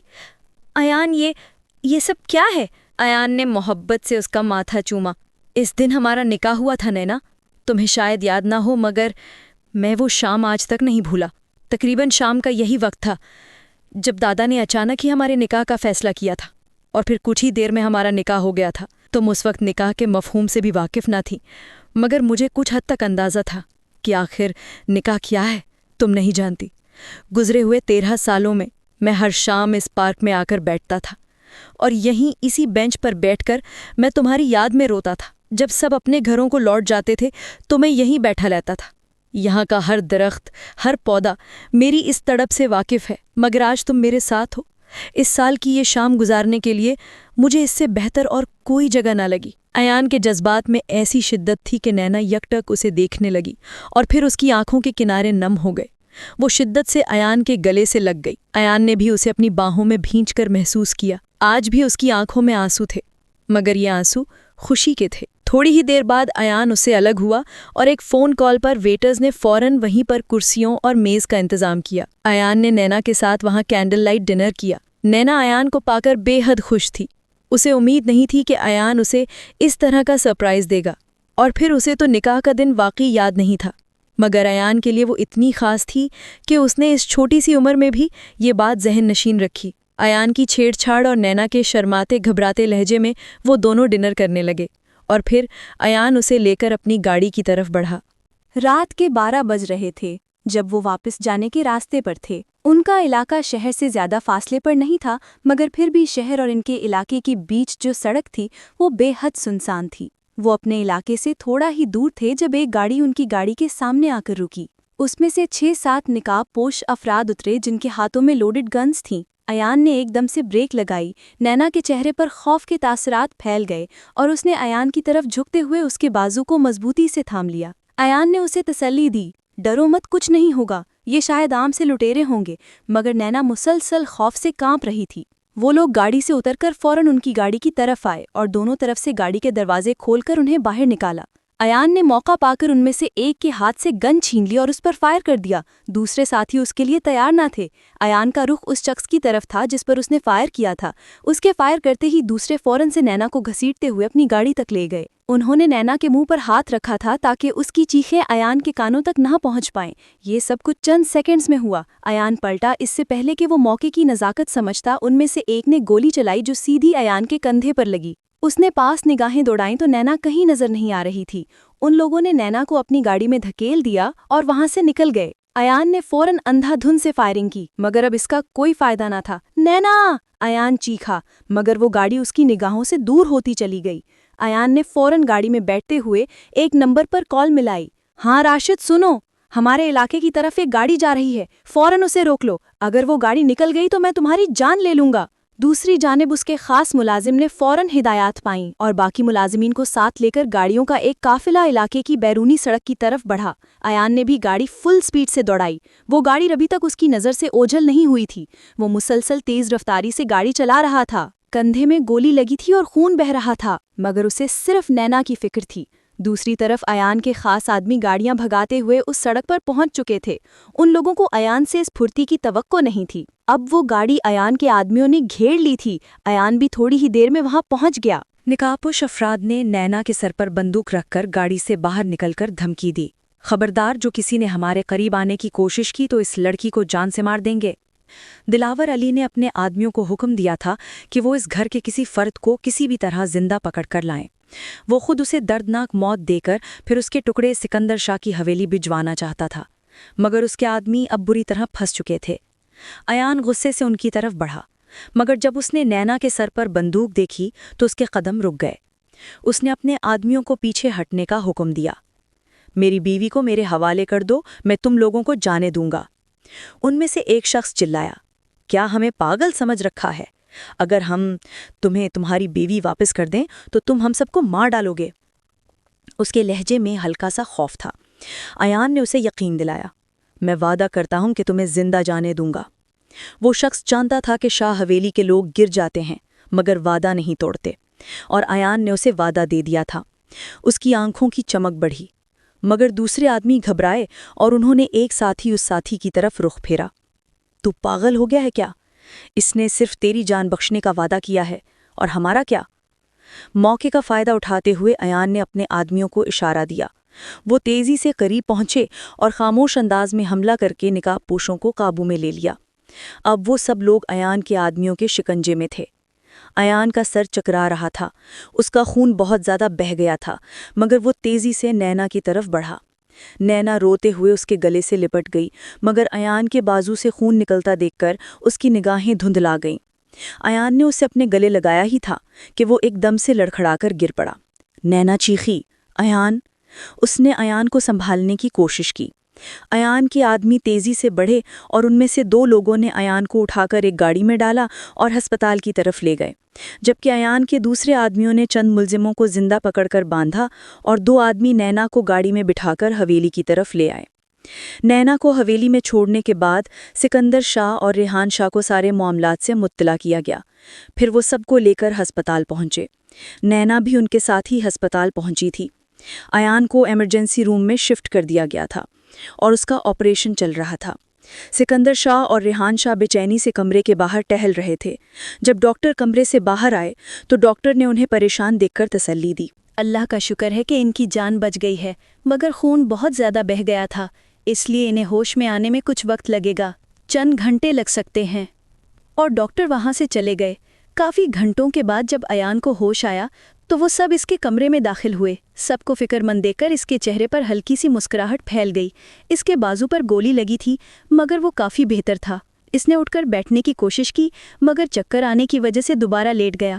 C: ایان، یہ سب کیا ہے؟ ایان نے محبت سے اس کا ماتھا چوما۔ اس دن ہمارا نکاح ہوا تھا نینا، تمہیں شاید یاد نہ ہو، مگر میں وہ شام آج تک نہیں بھولا۔ تقریباً شام کا یہی وقت تھا جب دادا نے اچانک ہی ہمارے نکاح کا فیصلہ کیا تھا، اور پھر کچھ ہی دیر میں ہمارا نکاح ہو گیا تھا۔ تم اس وقت نکاح کے مفہوم سے بھی واقف نہ تھی، مگر مجھے کچھ حد تک اندازہ تھا کہ آخر نکاح کیا ہے۔ تم نہیں جانتی، گزرے ہوئے 13 سالوں میں ہر شام اس پارک میں آ کر بیٹھتا تھا، اور یہیں اسی بینچ پر بیٹھ کر میں تمہاری یاد میں روتا تھا۔ جب سب اپنے گھروں کو لوٹ جاتے تھے تو میں یہیں بیٹھا رہتا تھا۔ یہاں کا ہر درخت، ہر پودا میری اس تڑپ سے واقف ہے، مگر آج تم میرے ساتھ ہو۔ اس سال کی یہ شام گزارنے کے لیے مجھے اس سے بہتر اور کوئی جگہ نہ لگی۔ ایان کے جذبات میں ایسی شدت تھی کہ نینا یکٹک اسے دیکھنے لگی، اور پھر اس کی آنکھوں کے کنارے نم ہو گئے۔ وہ شدت سے ایان کے گلے سے لگ گئی۔ ایان نے بھی اسے اپنی باہوں میں بھینچ کر محسوس کیا
B: آج بھی اس کی آنکھوں میں آنسو تھے، مگر یہ آنسو خوشی کے تھے۔ تھوڑی ہی دیر بعد ایان اس سے الگ ہوا اور ایک فون کال پر ویٹرز نے فوراً وہیں پر کرسیوں اور میز کا انتظام کیا۔ ایان نے نینا کے ساتھ وہاں کینڈل لائٹ ڈنر کیا۔ نینا ایان کو پا کر بے حد خوش تھی۔ اسے امید نہیں تھی کہ ایان اسے اس طرح کا سرپرائز دے گا، اور پھر اسے تو نکاح کا دن واقعی یاد نہیں تھا، مگر ایان کے لیے وہ اتنی خاص تھی کہ اس نے اس چھوٹی سی عمر میں بھی یہ بات ذہن نشین رکھی۔ ایان کی چھیڑ چھاڑ اور نینا کے شرماتے گھبراتے لہجے میں وہ دونوں ڈنر کرنے لگے، اور پھر ایان اسے لے کر اپنی گاڑی کی طرف بڑھا۔
A: رات کے 12 بج رہے تھے جب وہ واپس جانے کے راستے پر تھے۔ ان کا علاقہ شہر سے زیادہ فاصلے پر نہیں تھا، مگر پھر بھی شہر اور ان کے علاقے کے بیچ جو سڑک تھی وہ بے حد سنسان تھی۔ وہ اپنے علاقے سے تھوڑا ہی دور تھے جب ایک گاڑی ان کی گاڑی کے سامنے آ کر رکی۔ اس میں سے 6-7 نقاب پوش افراد اترے جن کے ہاتھوں میں لوڈڈ گنز تھیں۔ ایان نے ایک دم سے بریک لگائی۔ نینا کے چہرے پر خوف کے تاثرات پھیل گئے اور اس نے ایان کی طرف جھکتے ہوئے اس کے بازو کو مضبوطی سے تھام لیا۔ ایان نے اسے تسلی دی، ڈرو مت، کچھ نہیں ہوگا، یہ شاید عام سے لٹیرے ہوں گے، مگر نینا مسلسل خوف سے کانپ رہی تھی۔ وہ لوگ گاڑی سے اتر کر فوراً ان کی گاڑی کی طرف آئے اور دونوں طرف سے گاڑی کے دروازے کھول کر انہیں باہر نکالا۔ ایان نے موقع پا کر ان میں سے ایک کے ہاتھ سے گن چھین لی اور اس پر فائر کر دیا۔ دوسرے ساتھی اس کے لیے تیار نہ تھے۔ ایان کا رخ اس شخص کی طرف تھا جس پر اس نے فائر کیا تھا۔ اس کے فائر کرتے ہی دوسرے فوراً سے نینا کو گھسیٹتے ہوئے اپنی گاڑی تک لے گئے۔ انہوں نے نینا کے منہ پر ہاتھ رکھا تھا تاکہ اس کی چیخیں ایان کے کانوں تک نہ پہنچ پائیں۔ یہ سب کچھ چند سیکنڈز میں ہوا۔ ایان پلٹا، اس سے پہلے کہ وہ موقع کی نزاکت سمجھتا ان میں سے ایک نے گولی چلائی جو سیدھی ایان کے کندھے پر لگی۔ اس نے پاس نگاہیں دوڑائیں تو نینا کہیں نظر نہیں آ رہی تھی۔ ان لوگوں نے نینا کو اپنی گاڑی میں دھکیل دیا اور وہاں سے نکل گئے۔ ایان نے فوراً اندھا دھن سے فائرنگ کی، مگر اب اس کا کوئی فائدہ نہ تھا۔ نینا! ایان چیخا، مگر وہ گاڑی اس کی نگاہوں سے دور ہوتی چلی گئی۔ ایان نے فوراً گاڑی میں بیٹھتے ہوئے ایک نمبر پر کال ملائی۔ ہاں راشد، سنو، ہمارے علاقے کی طرف ایک گاڑی جا رہی ہے، فوراً اسے روک لو، اگر وہ گاڑی نکل گئی تو میں تمہاری جان لے لوں گا۔ دوسری جانب اس کے خاص ملازم نے فوراً ہدایات پائیں اور باقی ملازمین کو ساتھ لے کر گاڑیوں کا ایک قافلہ علاقے کی بیرونی سڑک کی طرف بڑھا۔ ایان نے بھی گاڑی فل سپیڈ سے دوڑائی۔ وہ گاڑی ابھی تک اس کی نظر سے اوجھل نہیں ہوئی تھی۔ وہ مسلسل تیز رفتاری سے گاڑی چلا رہا تھا۔ کندھے میں گولی لگی تھی اور خون بہہ رہا تھا، مگر اسے صرف نینا کی فکر تھی۔ دوسری طرف ایان کے خاص آدمی گاڑیاں بھگاتے ہوئے اس سڑک پر پہنچ چکے تھے۔ ان لوگوں کو ایان سے اس پھرتی کی توقع نہیں تھی۔ اب وہ گاڑی ایان کے آدمیوں نے گھیر لی تھی۔ ایان بھی تھوڑی ہی دیر میں وہاں پہنچ گیا۔
E: نقابپوش افراد نے نینا کے سر پر بندوق رکھ کر گاڑی سے باہر نکل کر دھمکی دی، خبردار، جو کسی نے ہمارے قریب آنے کی کوشش کی تو اس لڑکی کو جان سے مار دیں گے۔ دلاور علی نے اپنے آدمیوں کو حکم دیا تھا کہ وہ اس گھر کے کسی فرد کو کسی بھی طرح زندہ پکڑ کر لائیں۔ وہ خود اسے دردناک موت دے کر پھر اس کے ٹکڑے سکندر شاہ کی حویلی بھجوانا چاہتا تھا، مگر اس کے آدمی اب بری طرح پھنس چکے تھے۔ ایان غصے سے ان کی طرف بڑھا، مگر جب اس نے نینا کے سر پر بندوق دیکھی تو اس کے قدم رک گئے۔ اس نے اپنے آدمیوں کو پیچھے ہٹنے کا حکم دیا۔ میری بیوی کو میرے حوالے کر دو، میں تم لوگوں کو جانے دوں گا۔ ان میں سے ایک شخص چلایا، کیا ہمیں پاگل سمجھ رکھا ہے؟ اگر ہم تمہیں تمہاری بیوی واپس کر دیں تو تم ہم سب کو مار ڈالو گے۔ اس کے لہجے میں ہلکا سا خوف تھا۔ ایان نے اسے یقین دلایا، میں وعدہ کرتا ہوں کہ تمہیں زندہ جانے دوں گا۔ وہ شخص جانتا تھا کہ شاہ حویلی کے لوگ گر جاتے ہیں مگر وعدہ نہیں توڑتے، اور ایان نے اسے وعدہ دے دیا تھا۔ اس کی آنکھوں کی چمک بڑھی، مگر دوسرے آدمی گھبرائے اور انہوں نے ایک ساتھی اس ساتھی کی طرف رخ پھیرا۔ تو پاگل ہو گیا ہے کیا؟ اس نے صرف تیری جان بخشنے کا وعدہ کیا ہے، اور ہمارا کیا؟ موقع کا فائدہ اٹھاتے ہوئے ایان نے اپنے آدمیوں کو اشارہ دیا۔ وہ تیزی سے قریب پہنچے اور خاموش انداز میں حملہ کر کے نقاب پوشوں کو قابو میں لے لیا۔ اب وہ سب لوگ ایان کے آدمیوں کے شکنجے میں تھے۔ ایان کا سر چکرا رہا تھا، اس کا خون بہت زیادہ بہہ گیا تھا، مگر وہ تیزی سے نینا کی طرف بڑھا۔ نینا روتے ہوئے اس کے گلے سے لپٹ گئی، مگر ایان کے بازو سے خون نکلتا دیکھ کر اس کی نگاہیں دھندلا گئیں۔ ایان نے اسے اپنے گلے لگایا ہی تھا کہ وہ ایک دم سے لڑکھڑا کر گر پڑا۔ نینا چیخی، ایان! اس نے ایان کو سنبھالنے کی کوشش کی۔ ایان کے آدمی تیزی سے بڑھے اور ان میں سے 2 لوگوں نے ایان کو اٹھا کر ایک گاڑی میں ڈالا اور ہسپتال کی طرف لے گئے، جبکہ ایان کے دوسرے آدمیوں نے چند ملزموں کو زندہ پکڑ کر باندھا اور 2 آدمی نینا کو گاڑی میں بٹھا کر حویلی کی طرف لے آئے۔ نینا کو حویلی میں چھوڑنے کے بعد سکندر شاہ اور ریحان شاہ کو سارے معاملات سے مطلع کیا گیا۔ پھر وہ سب کو لے کر ہسپتال پہنچے۔ نینا بھی ان کے ساتھ ہی ہسپتال پہنچی تھی۔ ایان کو ایمرجنسی روم میں شفٹ کر دیا گیا تھا اور اس کا آپریشن چل رہا تھا۔ سکندر شاہ اور ریحان شاہ بے چینی سے کمرے کے باہر ٹہل رہے تھے۔ جب ڈاکٹر کمرے سے باہر آئے تو ڈاکٹر نے انہیں پریشان دیکھ کر تسلی دی۔
C: اللہ کا شکر ہے کہ ان کی جان بچ گئی ہے، مگر خون بہت زیادہ بہہ گیا تھا، اس لیے انہیں ہوش میں آنے میں کچھ وقت لگے گا، چند گھنٹے لگ سکتے ہیں۔ اور ڈاکٹر وہاں سے چلے گئے۔ کافی گھنٹوں کے بعد جب ایان کو ہوش آیا تو وہ سب اس کے کمرے میں داخل ہوئے۔ سب کو فکر مند دیکھ کر اس کے چہرے پر ہلکی سی مسکراہٹ پھیل گئی۔ اس کے بازو پر گولی لگی تھی مگر وہ کافی بہتر تھا۔ اس نے اٹھ کر بیٹھنے کی کوشش کی مگر چکر آنے کی وجہ سے دوبارہ لیٹ گیا۔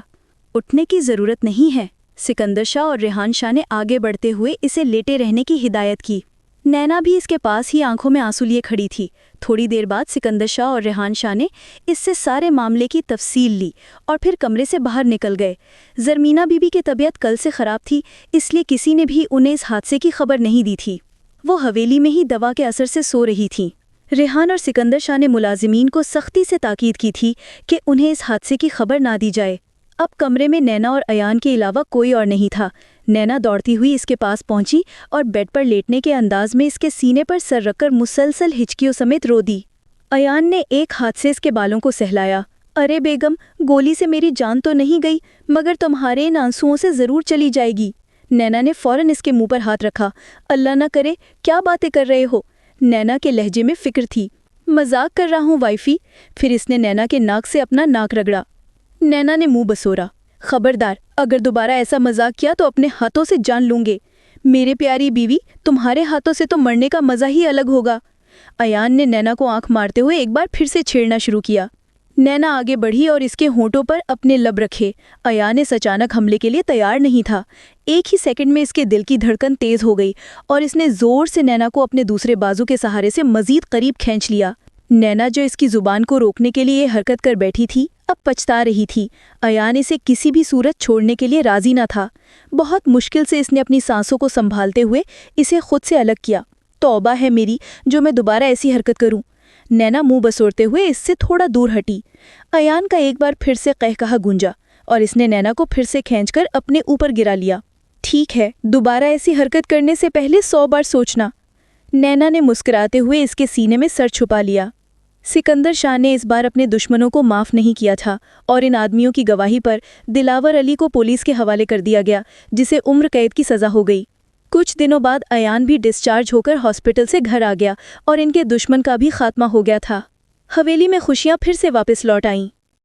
C: اٹھنے کی ضرورت نہیں ہے، سکندر شاہ اور ریحان شاہ نے آگے بڑھتے ہوئے اسے لیٹے رہنے کی ہدایت کی۔ نینا بھی اس کے پاس ہی آنکھوں میں آنسو لیے کھڑی تھی۔ تھوڑی دیر بعد سکندر شاہ اور ریحان شاہ نے اس سے سارے معاملے کی تفصیل لی اور پھر کمرے سے باہر نکل گئے۔ زرمینہ بی بی کی طبیعت کل سے خراب تھی، اس لیے کسی نے بھی انہیں اس حادثے کی خبر نہیں دی تھی۔ وہ حویلی میں ہی دوا کے اثر سے سو رہی تھیں۔ ریحان اور سکندر شاہ نے ملازمین کو سختی سے تاکید کی تھی کہ انہیں اس حادثے کی خبر نہ دی جائے۔ اب کمرے میں نینا اور ایان کے علاوہ کوئی اور نہیں تھا۔ نینا دوڑتی ہوئی اس کے پاس پہنچی اور بیڈ پر لیٹنے کے انداز میں اس کے سینے پر سر رکھ کر مسلسل ہچکیوں سمیت رو دی۔ ایان نے ایک ہاتھ سے اس کے بالوں کو سہلایا۔ ارے بیگم، گولی سے میری جان تو نہیں گئی مگر تمہارے ان آنسوؤں سے ضرور چلی جائے گی۔ نینا نے فوراً اس کے منہ پر ہاتھ رکھا۔ اللہ نہ کرے، کیا باتیں کر رہے ہو؟ نینا کے لہجے میں فکر تھی۔ مذاق کر رہا ہوں وائفی۔ پھر اس نے نینا کے ناک سے اپنا ناک رگڑا۔ نینا نے منہ بسورا۔ خبردار، اگر دوبارہ ایسا مذاق کیا تو اپنے ہاتھوں سے جان لوں گے۔ میرے پیاری بیوی، تمہارے ہاتھوں سے تو مرنے کا مزہ ہی الگ ہوگا۔ ایان نے نینا کو آنکھ مارتے ہوئے ایک بار پھر سے چھیڑنا شروع کیا۔ نینا آگے بڑھی اور اس کے ہونٹوں پر اپنے لب رکھے۔ ایان اس اچانک حملے کے لیے تیار نہیں تھا۔ ایک ہی سیکنڈ میں اس کے دل کی دھڑکن تیز ہو گئی اور اس نے زور سے نینا کو اپنے دوسرے بازو کے سہارے سے مزید قریب کھینچ لیا۔ نینا جو اس کی زبان کو روکنے کے لیے حرکت کر بیٹھی تھی اب پچھتا رہی تھی۔ ایان اسے کسی بھی صورت چھوڑنے کے لیے راضی نہ تھا۔ بہت مشکل سے اس نے اپنی سانسوں کو سنبھالتے ہوئے اسے خود سے الگ کیا۔ توبہ ہے میری جو میں دوبارہ ایسی حرکت کروں۔ نینا منہ بسورتے ہوئے اس سے تھوڑا دور ہٹی۔ ایان کا ایک بار پھر سے قہقہا گونجا اور اس نے نینا کو پھر سے کھینچ کر اپنے اوپر گرا لیا۔ ٹھیک ہے، دوبارہ ایسی حرکت کرنے سے پہلے 100 بار سوچنا۔ نینا نے مسکراتے ہوئے اس کے سینے میں سر چھپا لیا۔ سکندر شاہ نے اس بار اپنے دشمنوں کو معاف نہیں کیا تھا اور ان آدمیوں کی گواہی پر دلاور علی کو پولیس کے حوالے کر دیا گیا، جسے عمر قید کی سزا ہو گئی۔ کچھ دنوں بعد ایان بھی ڈسچارج ہو کر ہاسپٹل سے گھر آ گیا اور ان کے دشمن کا بھی خاتمہ ہو گیا تھا۔ حویلی میں خوشیاں پھر سے واپس لوٹ آئیں۔